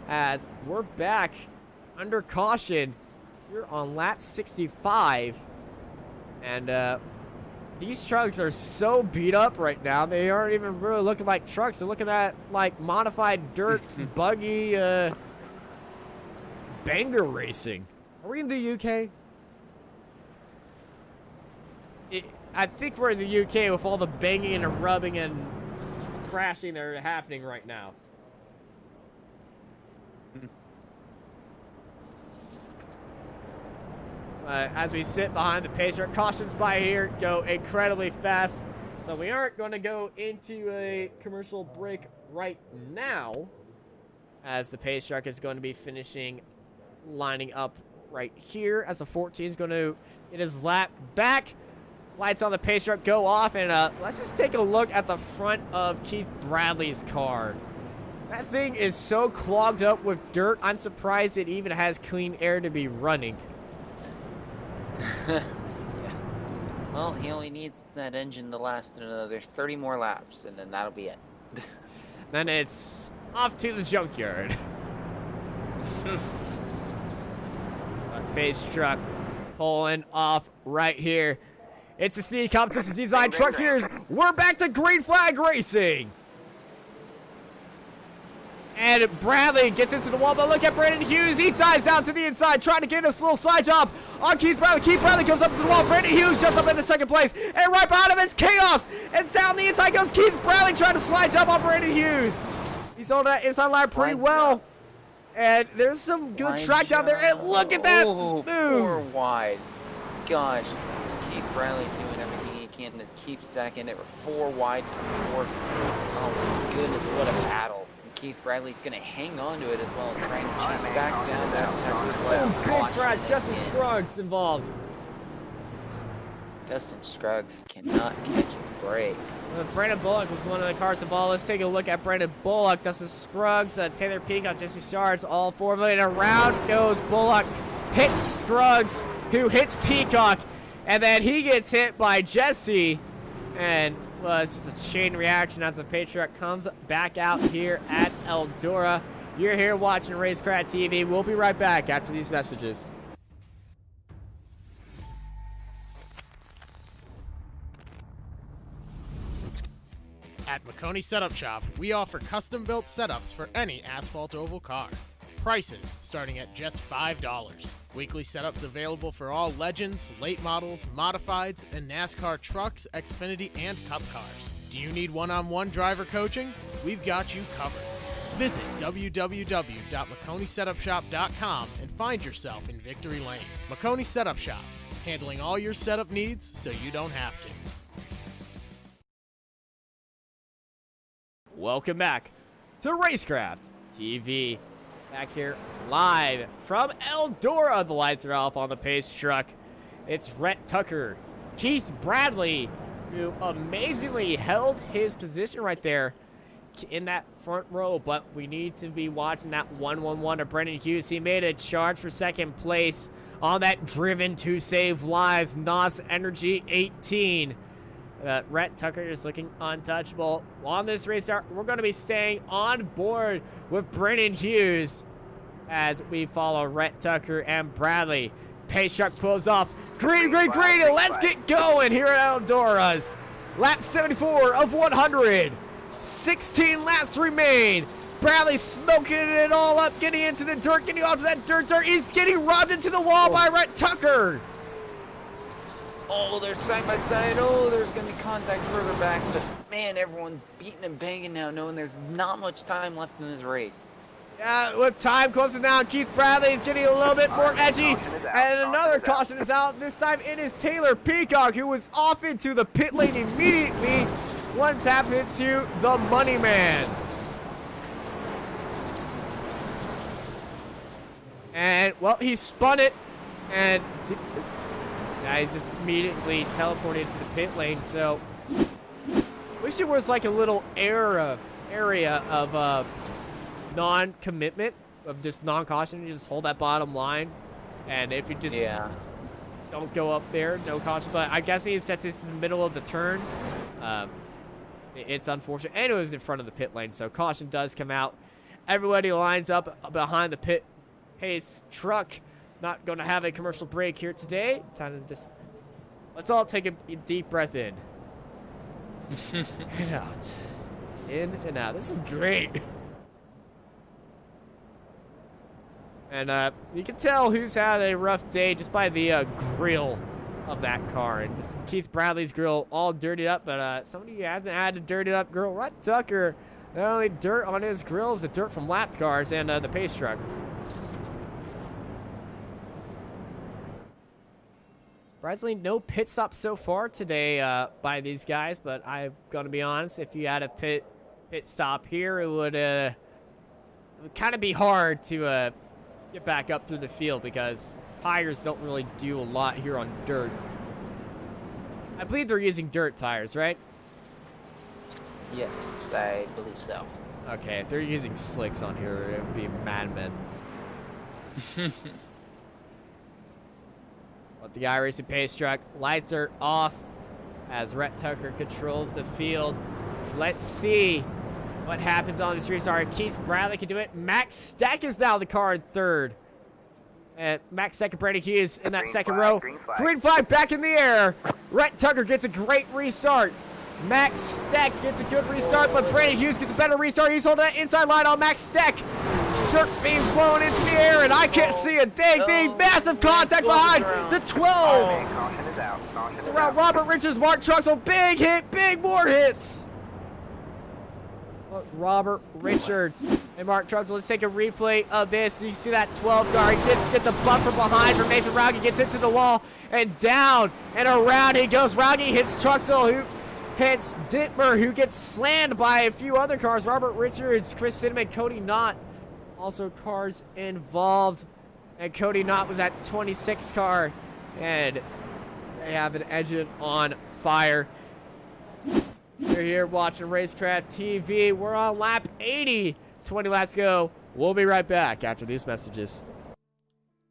[SPEAKER 1] As we're back under caution. We're on lap 65. And these trucks are so beat up right now. They aren't even really looking like trucks. They're looking at like modified dirt buggy banger racing. Are we in the UK? I think we're in the UK with all the banging and rubbing and crashing that are happening right now. As we sit behind the pace truck, cautions by here go incredibly fast. So we aren't going to go into a commercial break right now, as the pace truck is going to be finishing lining up right here as the 14 is going to get his lap back. Lights on the pace truck go off, and let's just take a look at the front of Keith Bradley's car. That thing is so clogged up with dirt, I'm surprised it even has clean air to be running.
[SPEAKER 2] Yeah. Well, he only needs that engine to last another 30 more laps, and then that'll be it.
[SPEAKER 1] Then it's off to the junkyard. Pace truck pulling off right here. It's the Snead Competition Design Truck Series. We're back to green flag racing. And Bradley gets into the wall, but look at Brandon Hughes. He dives down to the inside, trying to get a little side job on Keith Bradley. Keith Bradley goes up to the wall. Brandon Hughes jumps up into second place. And right behind him is Chaos. And down the inside goes Keith Bradley, trying to slide jump on Brandon Hughes. He's on that inside line pretty well. And there's some good track down there. And look at that
[SPEAKER 2] Oh,
[SPEAKER 1] smooth.
[SPEAKER 2] poor wide. Gosh, Keith Bradley doing everything he can to keep second. It were 4 wide for fourth. Oh my goodness, what a battle. And Keith Bradley's gonna hang on to it as well, trying to chase back down that
[SPEAKER 1] Big crash. Justin Scruggs involved.
[SPEAKER 2] Justin Scruggs cannot catch a break.
[SPEAKER 1] Brandon Bullock was one of the cars involved. Let's take a look at Brandon Bullock, Dustin Scruggs, Taylor Peacock, Jesse Shards, all 4 of them. And around goes Bullock, hits Scruggs, who hits Peacock, and then he gets hit by Jesse. And well, it's just a chain reaction as the pace truck comes back out here at Eldora. You're here watching Racecraft TV. We'll be right back after these messages.
[SPEAKER 4] At McConey Setup Shop, we offer custom-built setups for any asphalt oval car. Prices starting at just $5. Weekly setups available for all Legends, late models, modifieds, and NASCAR trucks, Xfinity, and Cup cars. Do you need one-on-one driver coaching? We've got you covered. Visit www.McConeySetupShop.com and find yourself in Victory Lane. McConey Setup Shop, handling all your setup needs so you don't have to.
[SPEAKER 1] Welcome back to Racecraft TV. Back here live from Eldora. The lights are off on the pace truck. It's Rhett Tucker, Keith Bradley, who amazingly held his position right there in that front row, but we need to be watching that 1-1-1 of Brendan Hughes. He made a charge for second place on that Driven to Save Lives NOS Energy 18. Rhett Tucker is looking untouchable. On this race, we're going to be staying on board with Brendan Hughes as we follow Rhett Tucker and Bradley. Pace truck pulls off. Green, green, green, and let's get going here at Eldora's. Lap 74 of 100. 16 laps remain. Bradley smoking it all up, getting into the dirt, getting onto that dirt. He's getting robbed into the wall by Rhett Tucker.
[SPEAKER 2] Oh, they're side by side. Oh, there's going to be contact further back. But, man, everyone's beating and banging now, knowing there's not much time left in this race.
[SPEAKER 1] Yeah, with time closing down, Keith Bradley is getting a little bit more edgy. And another caution is out. This time it is Taylor Peacock, who was off into the pit lane immediately. What's happened to the money man? And, well, he spun it. And he's just immediately teleported to the pit lane. So, wish it was like a little area of non-commitment, of just non-caution. You just hold that bottom line. And if you just don't go up there, no caution. But I guess since it's in the middle of the turn, it's unfortunate. And it was in front of the pit lane, so caution does come out. Everybody lines up behind the pit pace truck. Not going to have a commercial break here today. Time to just... Let's all take a deep breath in. And out. In and out. This is great. And you can tell who's had a rough day just by the grill of that car. And just Keith Bradley's grill all dirtied up. But somebody who hasn't had a dirtied up grill, Rhett Tucker, not only dirt on his grills, the dirt from lapped cars and the pace truck. Surprisingly, no pit stop so far today by these guys, but I'm gonna be honest. If you had a pit stop here, it would kind of be hard to get back up through the field because tires don't really do a lot here on dirt. I believe they're using dirt tires, right?
[SPEAKER 2] Yes, I believe so.
[SPEAKER 1] Okay, if they're using slicks on here, it would be madmen. But the iRacing pace truck lights are off as Rhett Tucker controls the field. Let's see what happens on this restart. Keith Bradley can do it. Max Steck is now the car in third. And Max Steck and Brady Hughes in that second row. Green flag back in the air. Rhett Tucker gets a great restart. Max Steck gets a good restart, but Brady Hughes gets a better restart. He's holding that inside line on Max Steck. Dirt being flown into the air, and I can't see a dang thing. Massive contact behind the 12.
[SPEAKER 3] Caution is out. Caution
[SPEAKER 1] It's
[SPEAKER 3] is
[SPEAKER 1] around
[SPEAKER 3] out.
[SPEAKER 1] Robert Richards, Mark Truxell. Big hit, big more hits. Robert Richards and Mark Truxell. Let's take a replay of this. You see that 12 car. He gets a bump from behind from Nathan Rauge. Gets into the wall and down and around he goes. Rauge hits Truxell, who hits Dittmer, who gets slammed by a few other cars. Robert Richards, Chris Cinnamon, Cody Knott. Also cars involved. And Cody Knott was at 26 car. And they have an engine on fire. You're here watching Racecraft TV. We're on lap 80. 20 laps go. We'll be right back after these messages.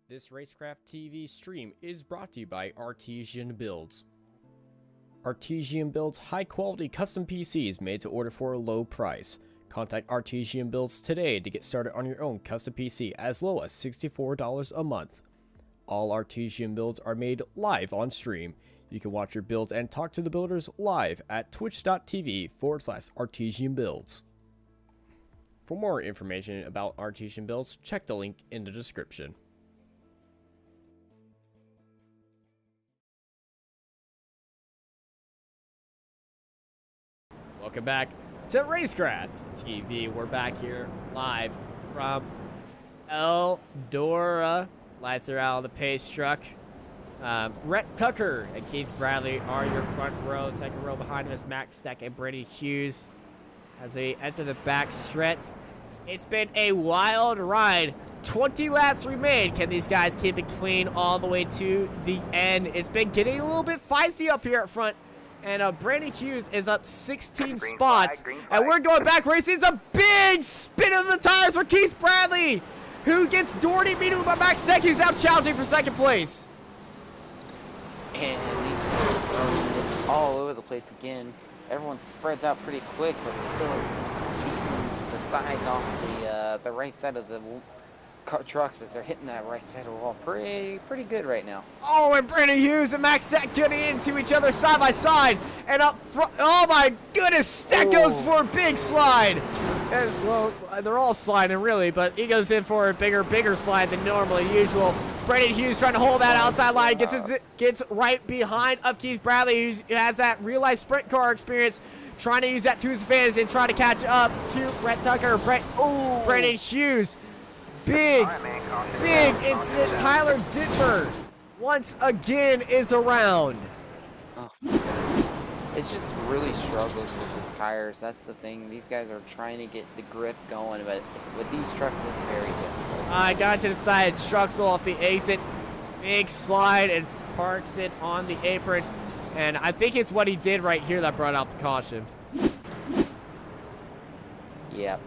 [SPEAKER 1] This Racecraft TV stream is brought to you by Artesian Builds. Artesian builds high-quality custom PCs made to order for a low price. Contact Artesian Builds today to get started on your own custom PC as low as $64 a month. All Artesian builds are made live on stream. You can watch your builds and talk to the builders live at twitch.tv/Artesian Builds. For more information about Artesian Builds, check the link in the description. Welcome back to Racecraft TV. We're back here live from Eldora. Lights are out on the pace truck. Rhett Tucker and Keith Bradley are your front row. Second row behind him is Max Steck and Brady Hughes as they enter the back stretch. It's been a wild ride. 20 laps remain. Can these guys keep it clean all the way to the end? It's been getting a little bit feisty up here at front. And Brady Hughes is up 16 spots. And we're going back racing. It's a big spin of the tires for Keith Bradley, who gets Doherty beaten by Max Steck, who's now challenging for second place.
[SPEAKER 2] And these are all over the place again. Everyone spreads out pretty quick, but still beating the sides off the right side of the trucks as they're hitting that right side of the wall. Pretty good right now.
[SPEAKER 1] Oh, and Brandon Hughes and Max Steck getting into each other side by side. And up front, oh my goodness, Steck goes for a big slide. And, well, they're all sliding really, but he goes in for a bigger slide than normally usual. Brandon Hughes trying to hold that outside line, gets right behind of Keith Bradley, who has that real-life sprint car experience, trying to use that to his advantage and try to catch up to Rhett Tucker. Brandon Hughes. Big incident. Tyler Dittmer once again is around.
[SPEAKER 2] Oh. It just really struggles with the tires. That's the thing. These guys are trying to get the grip going, but with these trucks, it's very difficult.
[SPEAKER 1] I got to the side. Struxel off the exit. Big slide and parks it on the apron. And I think it's what he did right here that brought out the caution.
[SPEAKER 2] Yep,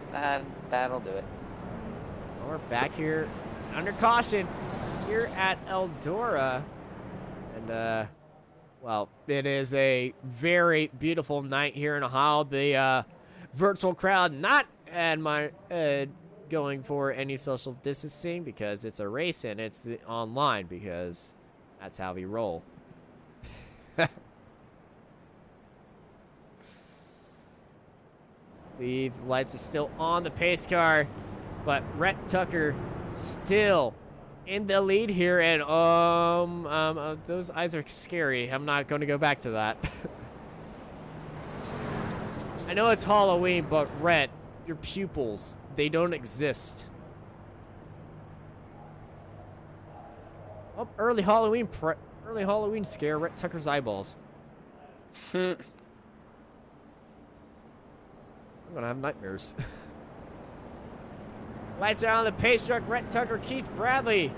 [SPEAKER 2] that'll do it.
[SPEAKER 1] We're back here under caution here at Eldora. And, well, it is a very beautiful night here in Ohio. The virtual crowd not going for any social distancing because it's a race and it's online because that's how we roll. The lights are still on the pace car, but Rhett Tucker still in the lead here, and those eyes are scary. I'm not going to go back to that. I know it's Halloween, but Rhett, your pupils, they don't exist. Oh, early Halloween scare, Rhett Tucker's eyeballs. I'm gonna have nightmares. Lights are on the pace truck. Rhett Tucker, Keith Bradley.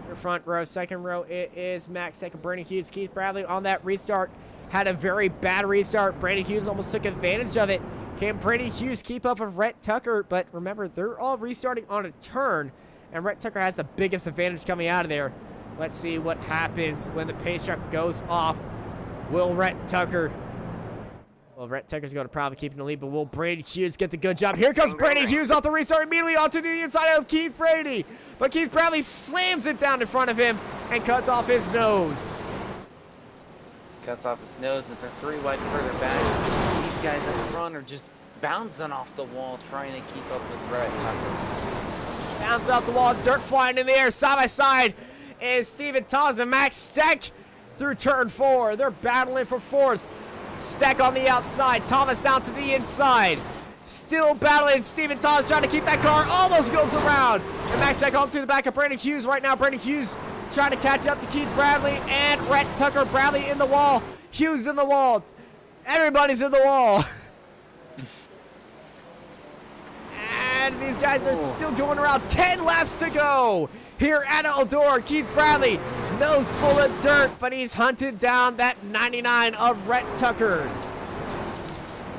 [SPEAKER 1] Your front row, second row, it is Max. Second, Brandon Hughes. Keith Bradley on that restart. Had a very bad restart. Brandon Hughes almost took advantage of it. Can Brandon Hughes keep up with Rhett Tucker? But remember, they're all restarting on a turn. And Rhett Tucker has the biggest advantage coming out of there. Let's see what happens when the pace truck goes off. Will Rhett Tucker... Well, Rhett Tucker's going to probably keep in the lead, but will Brandon Hughes get the good job? Here comes Brandon Hughes off the restart immediately onto the inside of Keith Brady. But Keith Bradley slams it down in front of him and cuts off his nose.
[SPEAKER 2] Cuts off his nose, and they're 3 wide further back. These guys in the front are just bouncing off the wall, trying to keep up with Rhett Tucker.
[SPEAKER 1] Bounce off the wall, dirt flying in the air, side by side. And Steven Thomas and Max Steck through turn 4. They're battling for 4th. Steck on the outside, Thomas down to the inside. Still battling, Steven Thomas trying to keep that car, almost goes around. And Max Steck on to the back of Brandon Hughes right now. Brandon Hughes trying to catch up to Keith Bradley and Rhett Tucker. Bradley in the wall, Hughes in the wall. Everybody's in the wall. And these guys are still going around. 10 laps to go. Here at Eldora, Keith Bradley, nose full of dirt, but he's hunted down that 99 of Rhett Tucker.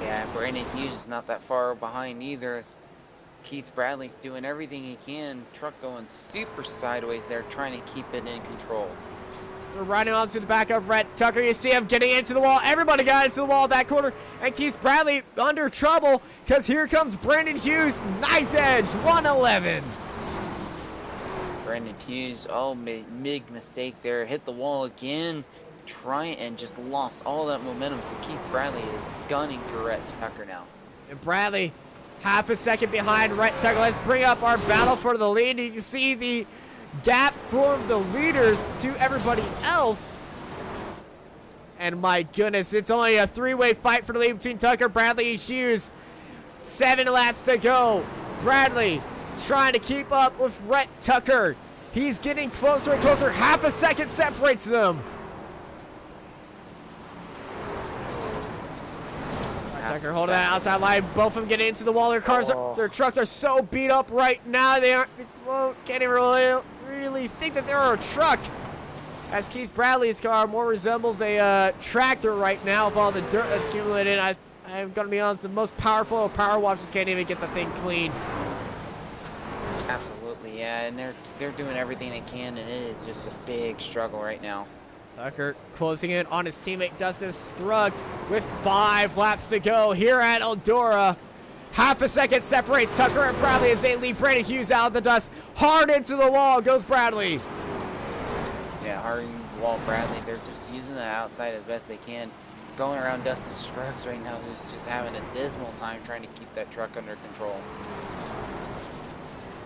[SPEAKER 2] Yeah, Brandon Hughes is not that far behind either. Keith Bradley's doing everything he can. Truck going super sideways there, trying to keep it in control.
[SPEAKER 1] We're riding on to the back of Rhett Tucker. You see him getting into the wall. Everybody got into the wall that corner. And Keith Bradley under trouble because here comes Brandon Hughes, 9th edge, 111.
[SPEAKER 2] Brandon Hughes, big mistake there. Hit the wall again, and just lost all that momentum. So Keith Bradley is gunning for Rhett Tucker now.
[SPEAKER 1] And Bradley, half a second behind Rhett Tucker. Let's bring up our battle for the lead. You can see the gap from the leaders to everybody else. And my goodness, it's only a 3-way fight for the lead between Tucker, Bradley, and Hughes. 7 laps to go. Bradley trying to keep up with Rhett Tucker. He's getting closer and closer. Half a second separates them. Tucker holding that outside line. Both of them getting into the wall. Their cars, their trucks are so beat up right now. They can't even really think that they're a truck. As Keith Bradley's car more resembles a tractor right now with all the dirt that's accumulated. I'm going to be honest, the most powerful power washers can't even get the thing clean.
[SPEAKER 2] Absolutely, yeah, and they're doing everything they can, and it is just a big struggle right now.
[SPEAKER 1] Tucker closing in on his teammate Dustin Scruggs with 5 laps to go here at Eldora. Half a second separates Tucker and Bradley as they lead Brandon Hughes out of the dust. Hard into the wall goes Bradley.
[SPEAKER 2] Yeah, hard into the wall, Bradley. They're just using the outside as best they can. Going around Dustin Scruggs right now, who's just having a dismal time trying to keep that truck under control.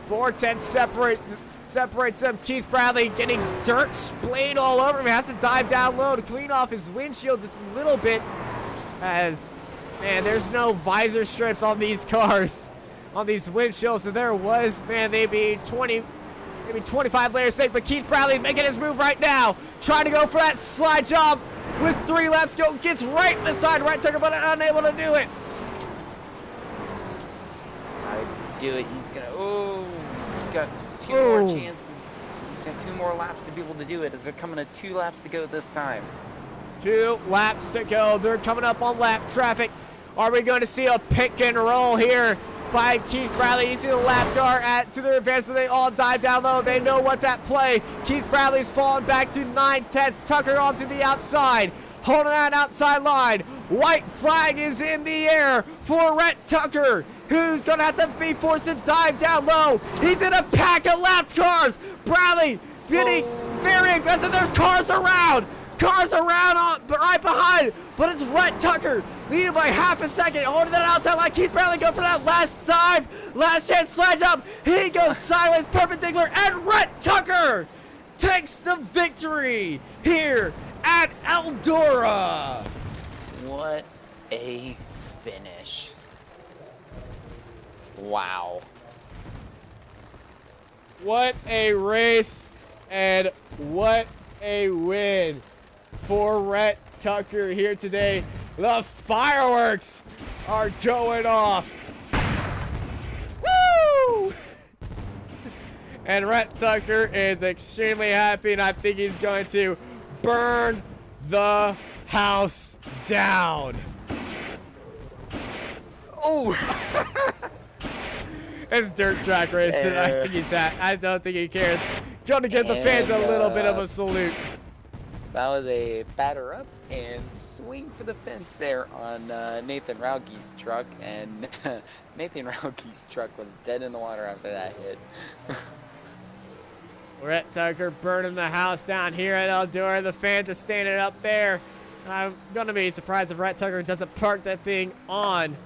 [SPEAKER 1] 410 separates them. Keith Bradley getting dirt splayed all over him. He has to dive down low to clean off his windshield just a little bit. As, man, there's no visor strips on these cars, on these windshields. So there was, man, maybe 25 layers thick. But Keith Bradley making his move right now. Trying to go for that slide job. with 3 laps to go. Gets right beside Rhett Tucker, but unable to do it.
[SPEAKER 2] I do it. He's gonna. Oh, he's got 2 more chances. He's got 2 more laps to be able to do it. As they're coming to 2 laps to go this time.
[SPEAKER 1] 2 laps to go. They're coming up on lap traffic. Are we going to see a pick and roll here by Keith Bradley? You see the lap car to their advance, but they all dive down low. They know what's at play. Keith Bradley's falling back to 9/10. Tucker onto the outside, holding that outside line. White flag is in the air for Rhett Tucker, who's going to have to be forced to dive down low. He's in a pack of lap cars. Bradley getting very aggressive. There's cars around. Right behind, but it's Rhett Tucker leading by half a second, holding that outside line. Keith Bradley go for that last dive, last chance slide jump. He goes sideways, perpendicular, and Rhett Tucker takes the victory here at Eldora.
[SPEAKER 2] What a finish. Wow.
[SPEAKER 1] What a race, and what a win for Rhett Tucker here today. The fireworks are going off. Woo! And Rhett Tucker is extremely happy, and I think he's going to burn the house down.
[SPEAKER 2] Oh!
[SPEAKER 1] It's dirt track racing. I don't think he cares. Going to give the fans a little bit of a salute.
[SPEAKER 2] That was a batter up and swing for the fence there on Nathan Rauge's truck, and Nathan Rauge's truck was dead in the water after that hit.
[SPEAKER 1] Rhett Tucker burning the house down here at Eldora. The fans are standing up there. I'm going to be surprised if Rhett Tucker doesn't park that thing on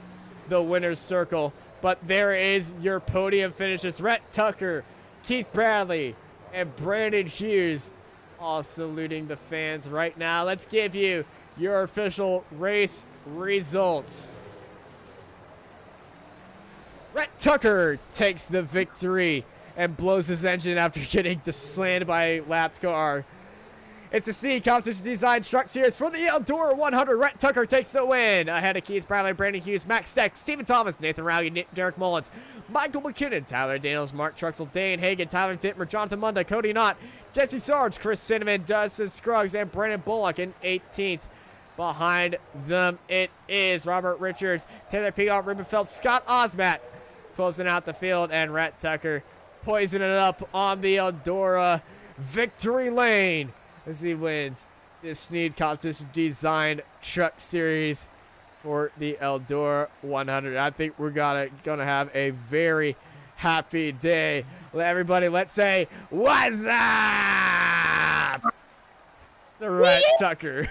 [SPEAKER 1] the winner's circle. But there is your podium finishes. Rhett Tucker, Keith Bradley, and Brandon Hughes all saluting the fans right now. Let's give you your official race results. Rhett Tucker takes the victory and blows his engine after getting slammed by a lapped car. It's the Snead Competition Design Truck Series for the Eldora 100. Rhett Tucker takes the win ahead of Keith Bradley, Brandon Hughes, Max Steck, Stephen Thomas, Nathan Rowley, Derek Mullins, Michael McKinnon, Tyler Daniels, Mark Truxell, Dane Hagan, Tyler Dittmer, Jonathan Munda, Cody Knott, Jesse Sarge, Chris Cinnamon, Dustin Scruggs, and Brandon Bullock in 18th. Behind them, it is Robert Richards, Taylor Pigot, Ruben Phelps, Scott Osmat closing out the field, and Rhett Tucker poisoning it up on the Eldora victory lane as he wins this Snead Competition Design Truck Series for the Eldora 100. I think we're gonna have a very happy day. Everybody, let's say, what's up to Rhett Tucker.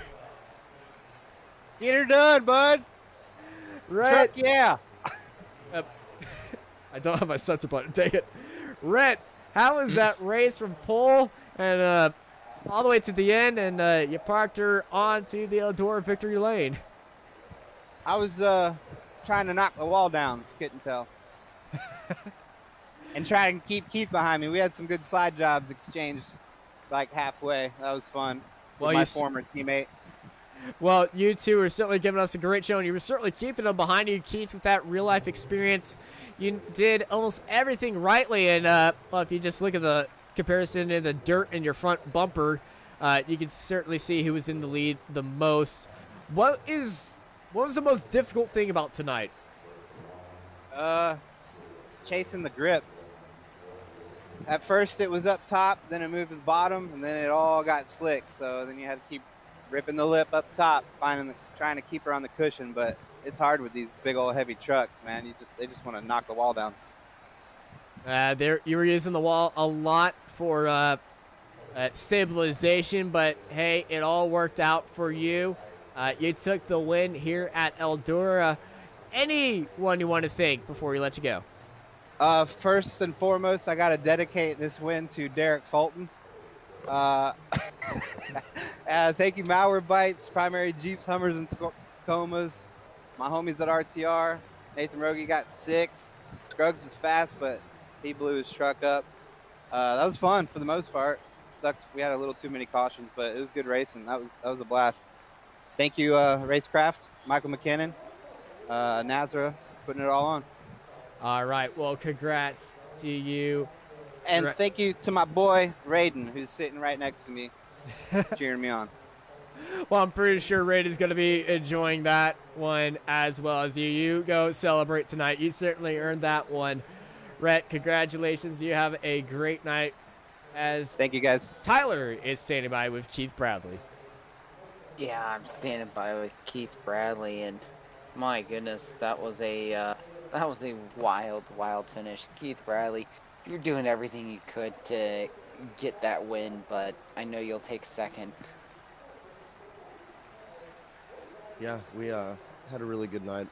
[SPEAKER 5] Get her done, bud.
[SPEAKER 1] Rhett,
[SPEAKER 5] Truck, yeah.
[SPEAKER 1] I don't have my sensor button. Take it. Rhett, how was that race from pole and all the way to the end, and you parked her onto the Eldora victory lane?
[SPEAKER 5] I was trying to knock the wall down, if you couldn't tell. And try and keep Keith behind me. We had some good side jobs exchanged like halfway. That was fun.
[SPEAKER 1] Well,
[SPEAKER 5] with my former teammate.
[SPEAKER 1] Well, you two were certainly giving us a great show, and you were certainly keeping them behind you, Keith, with that real-life experience. You did almost everything rightly, and well, if you just look at the comparison in the dirt in your front bumper, you can certainly see who was in the lead the most. What was the most difficult thing about tonight?
[SPEAKER 5] Chasing the grip. At first it was up top, then it moved to the bottom, and then it all got slick. So then you had to keep ripping the lip up top, trying to keep her on the cushion. But it's hard with these big old heavy trucks, man. They just want to knock the wall down.
[SPEAKER 1] You were using the wall a lot for stabilization, but hey, it all worked out for you. You took the win here at Eldora. Anyone you want to thank before we let you go?
[SPEAKER 5] First and foremost, I got to dedicate this win to Derek Fulton. Thank you, Malware Bites, Primary Jeeps, Hummers, and Tacomas. My homies at RTR. Nathan Rogie got 6. Scruggs was fast, but he blew his truck up. That was fun for the most part. Sucks we had a little too many cautions, but it was good racing. That was a blast. thank you, Racecraft, Michael McKinnon, Nazara, putting it all on.
[SPEAKER 1] All right. Well, congrats to you.
[SPEAKER 5] And thank you to my boy, Raiden, who's sitting right next to me, cheering me on.
[SPEAKER 1] Well, I'm pretty sure Raid is going to be enjoying that one as well as you. You go celebrate tonight. You certainly earned that one. Rhett, congratulations. You have a great night as
[SPEAKER 5] Thank you, guys.
[SPEAKER 1] Tyler is standing by with Keith Bradley.
[SPEAKER 2] Yeah, I'm standing by with Keith Bradley, and my goodness, that was a wild finish. Keith Bradley, you're doing everything you could to get that win, but I know you'll take second.
[SPEAKER 6] Yeah, we had a really good night.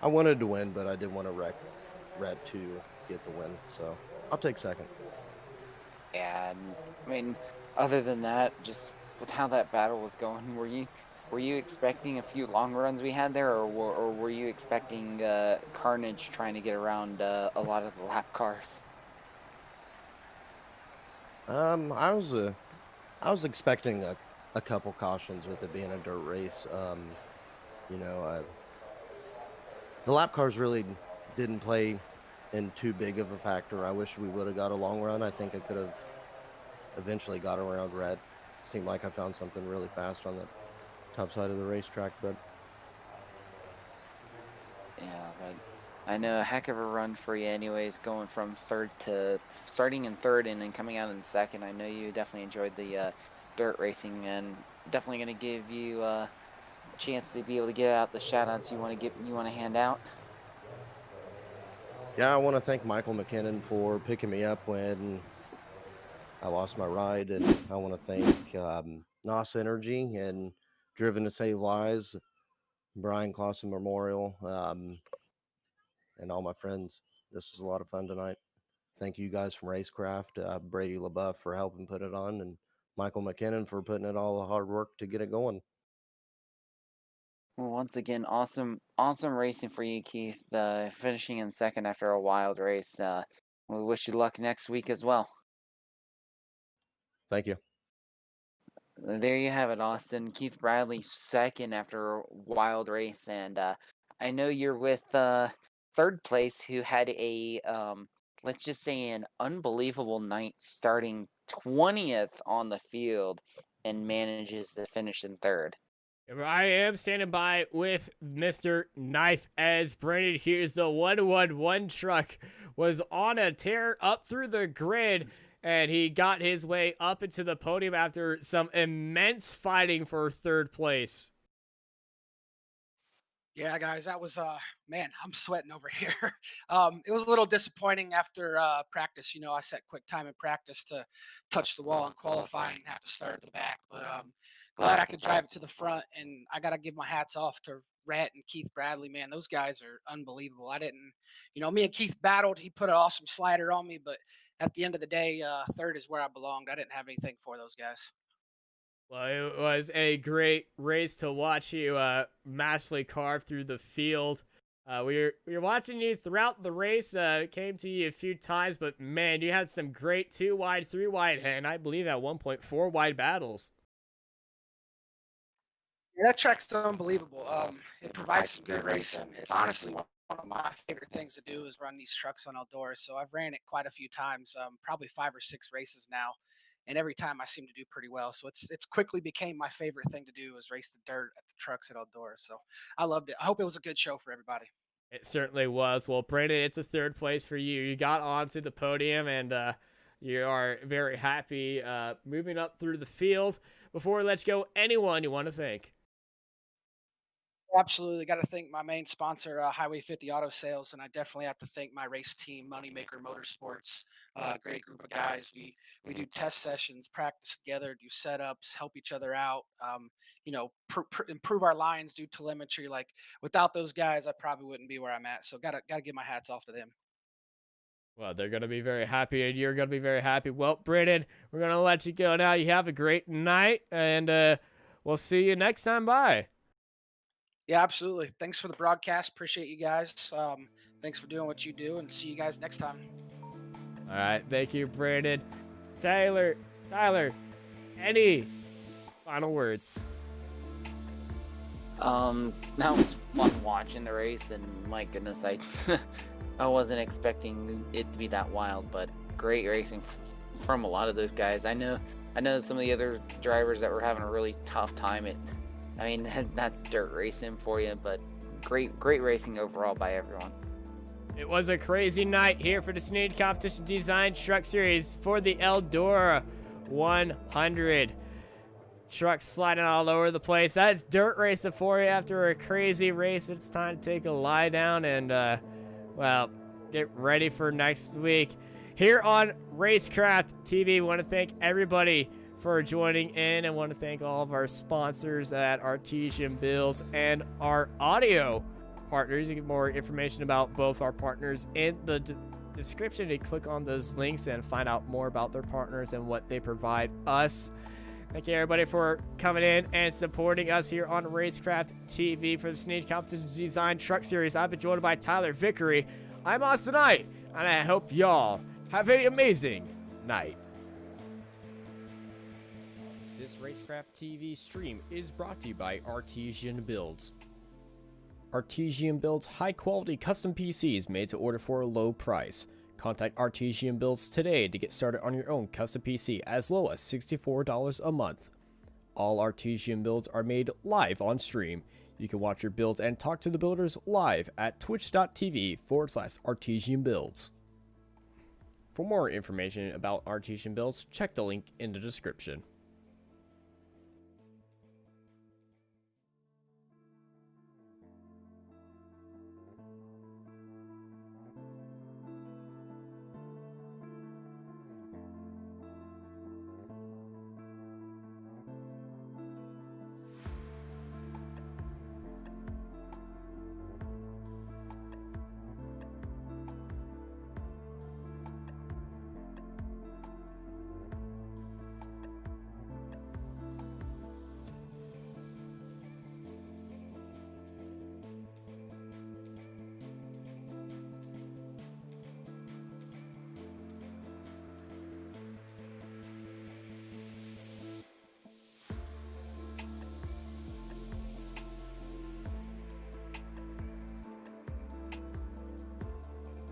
[SPEAKER 6] I wanted to win, but I did want to wreck Red to get the win, so I'll take second.
[SPEAKER 2] And I mean, other than that, just with how that battle was going, were you expecting a few long runs we had there, or were you expecting carnage trying to get around a lot of the lap cars?
[SPEAKER 6] I was expecting a couple cautions with it being a dirt race. You know, the lap cars really didn't play in too big of a factor. I wish we would have got a long run. I think I could have eventually got around Red. It seemed like I found something really fast on the top side of the racetrack, but
[SPEAKER 2] Yeah, but I know a heck of a run for you anyways, going from starting in third and then coming out in second. I know you definitely enjoyed the dirt racing, and definitely going to give you a chance to be able to get out the shout outs you want to hand out.
[SPEAKER 6] yeah, I want to thank Michael McKinnon for picking me up when I lost my ride, and I want to thank NOS Energy and Driven to Save Lives, Brian Clausen Memorial, and all my friends. This was a lot of fun tonight. Thank you guys from Racecraft, Brady LaBeouf for helping put it on, and Michael McKinnon for putting in all the hard work to get it going.
[SPEAKER 2] Well, once again, awesome racing for you, Keith. Finishing in second after a wild race. We wish you luck next week as well.
[SPEAKER 6] Thank you.
[SPEAKER 2] There you have it, Austin. Keith Bradley second after a wild race, and I know you're with third place, who had a let's just say an unbelievable night, starting 20th on the field and manages to finish in third.
[SPEAKER 1] I am standing by with Mr. Knife as Brandon Hughes, the 111 truck, was on a tear up through the grid, and he got his way up into the podium after some immense fighting for third place.
[SPEAKER 7] Yeah, guys, that was man, I'm sweating over here. It was a little disappointing after practice. You know, I set quick time in practice to touch the wall in qualifying and have to start at the back. But glad I could drive it to the front. And I got to give my hats off to Rhett and Keith Bradley. Man, those guys are unbelievable. I didn't, you know, me and Keith battled. He put an awesome slider on me, but at the end of the day, third is where I belonged. I didn't have anything for those guys.
[SPEAKER 1] Well, it was a great race to watch you masterfully carve through the field. We were watching you throughout the race. Came to you a few times, but man, you had some great 2 wide, 3 wide, and I believe at 1.4 wide battles.
[SPEAKER 7] Yeah, that track's unbelievable. It provides some good racing. It's honestly one of my favorite things to do is run these trucks on Eldora. So I've ran it quite a few times, probably 5 or 6 races now, and every time I seem to do pretty well. So it's quickly became my favorite thing to do is race the dirt at the trucks at Eldora. So I loved it. I hope it was a good show for everybody.
[SPEAKER 1] It certainly was. Well, Brandon, it's a third place for you. You got onto the podium, and you are very happy moving up through the field. Before we let you go, anyone you want to thank?
[SPEAKER 7] Absolutely. Got to thank my main sponsor, Highway 50 Auto Sales, and I definitely have to thank my race team, Moneymaker Motorsports. Great group of guys. We do test sessions, practice together, do setups, help each other out. You know, improve our lines, do telemetry. Like without those guys, I probably wouldn't be where I'm at. So gotta give my hats off to them.
[SPEAKER 1] Well, they're going to be very happy, and you're going to be very happy. Well, Brandon, we're going to let you go now. You have a great night, and we'll see you next time. Bye.
[SPEAKER 7] Yeah, absolutely. Thanks for the broadcast. Appreciate you guys. Thanks for doing what you do, and see you guys next time.
[SPEAKER 1] All right. Thank you, Brandon. Tyler, any final words?
[SPEAKER 2] That was fun watching the race, and my goodness, I wasn't expecting it to be that wild, but great racing from a lot of those guys. I know some of the other drivers that were having a really tough time. I mean, that's dirt racing for you, but great racing overall by everyone.
[SPEAKER 1] It was a crazy night here for the Snead Competition Design Truck Series for the Eldora 100. Trucks sliding all over the place. That's dirt racing for you after a crazy race. It's time to take a lie down and, well, get ready for next week. Here on Racecraft TV, want to thank everybody for joining in. I want to thank all of our sponsors at Artesian Builds and our audio partners. You get more information about both our partners in the description. You click on those links and find out more about their partners and what they provide us. Thank you everybody for coming in and supporting us here on Racecraft TV for the Snead Competition Design Truck Series. I've been joined by Tyler Vickery. I'm Austin Knight, and I hope y'all have an amazing night. This Racecraft TV stream is brought to you by Artesian Builds. Artesian Builds high-quality custom PCs made to order for a low price. Contact Artesian Builds today to get started on your own custom PC as low as $64 a month. All Artesian Builds are made live on stream. You can watch your builds and talk to the builders live at twitch.tv/Artesian Builds. For more information about Artesian Builds, check the link in the description.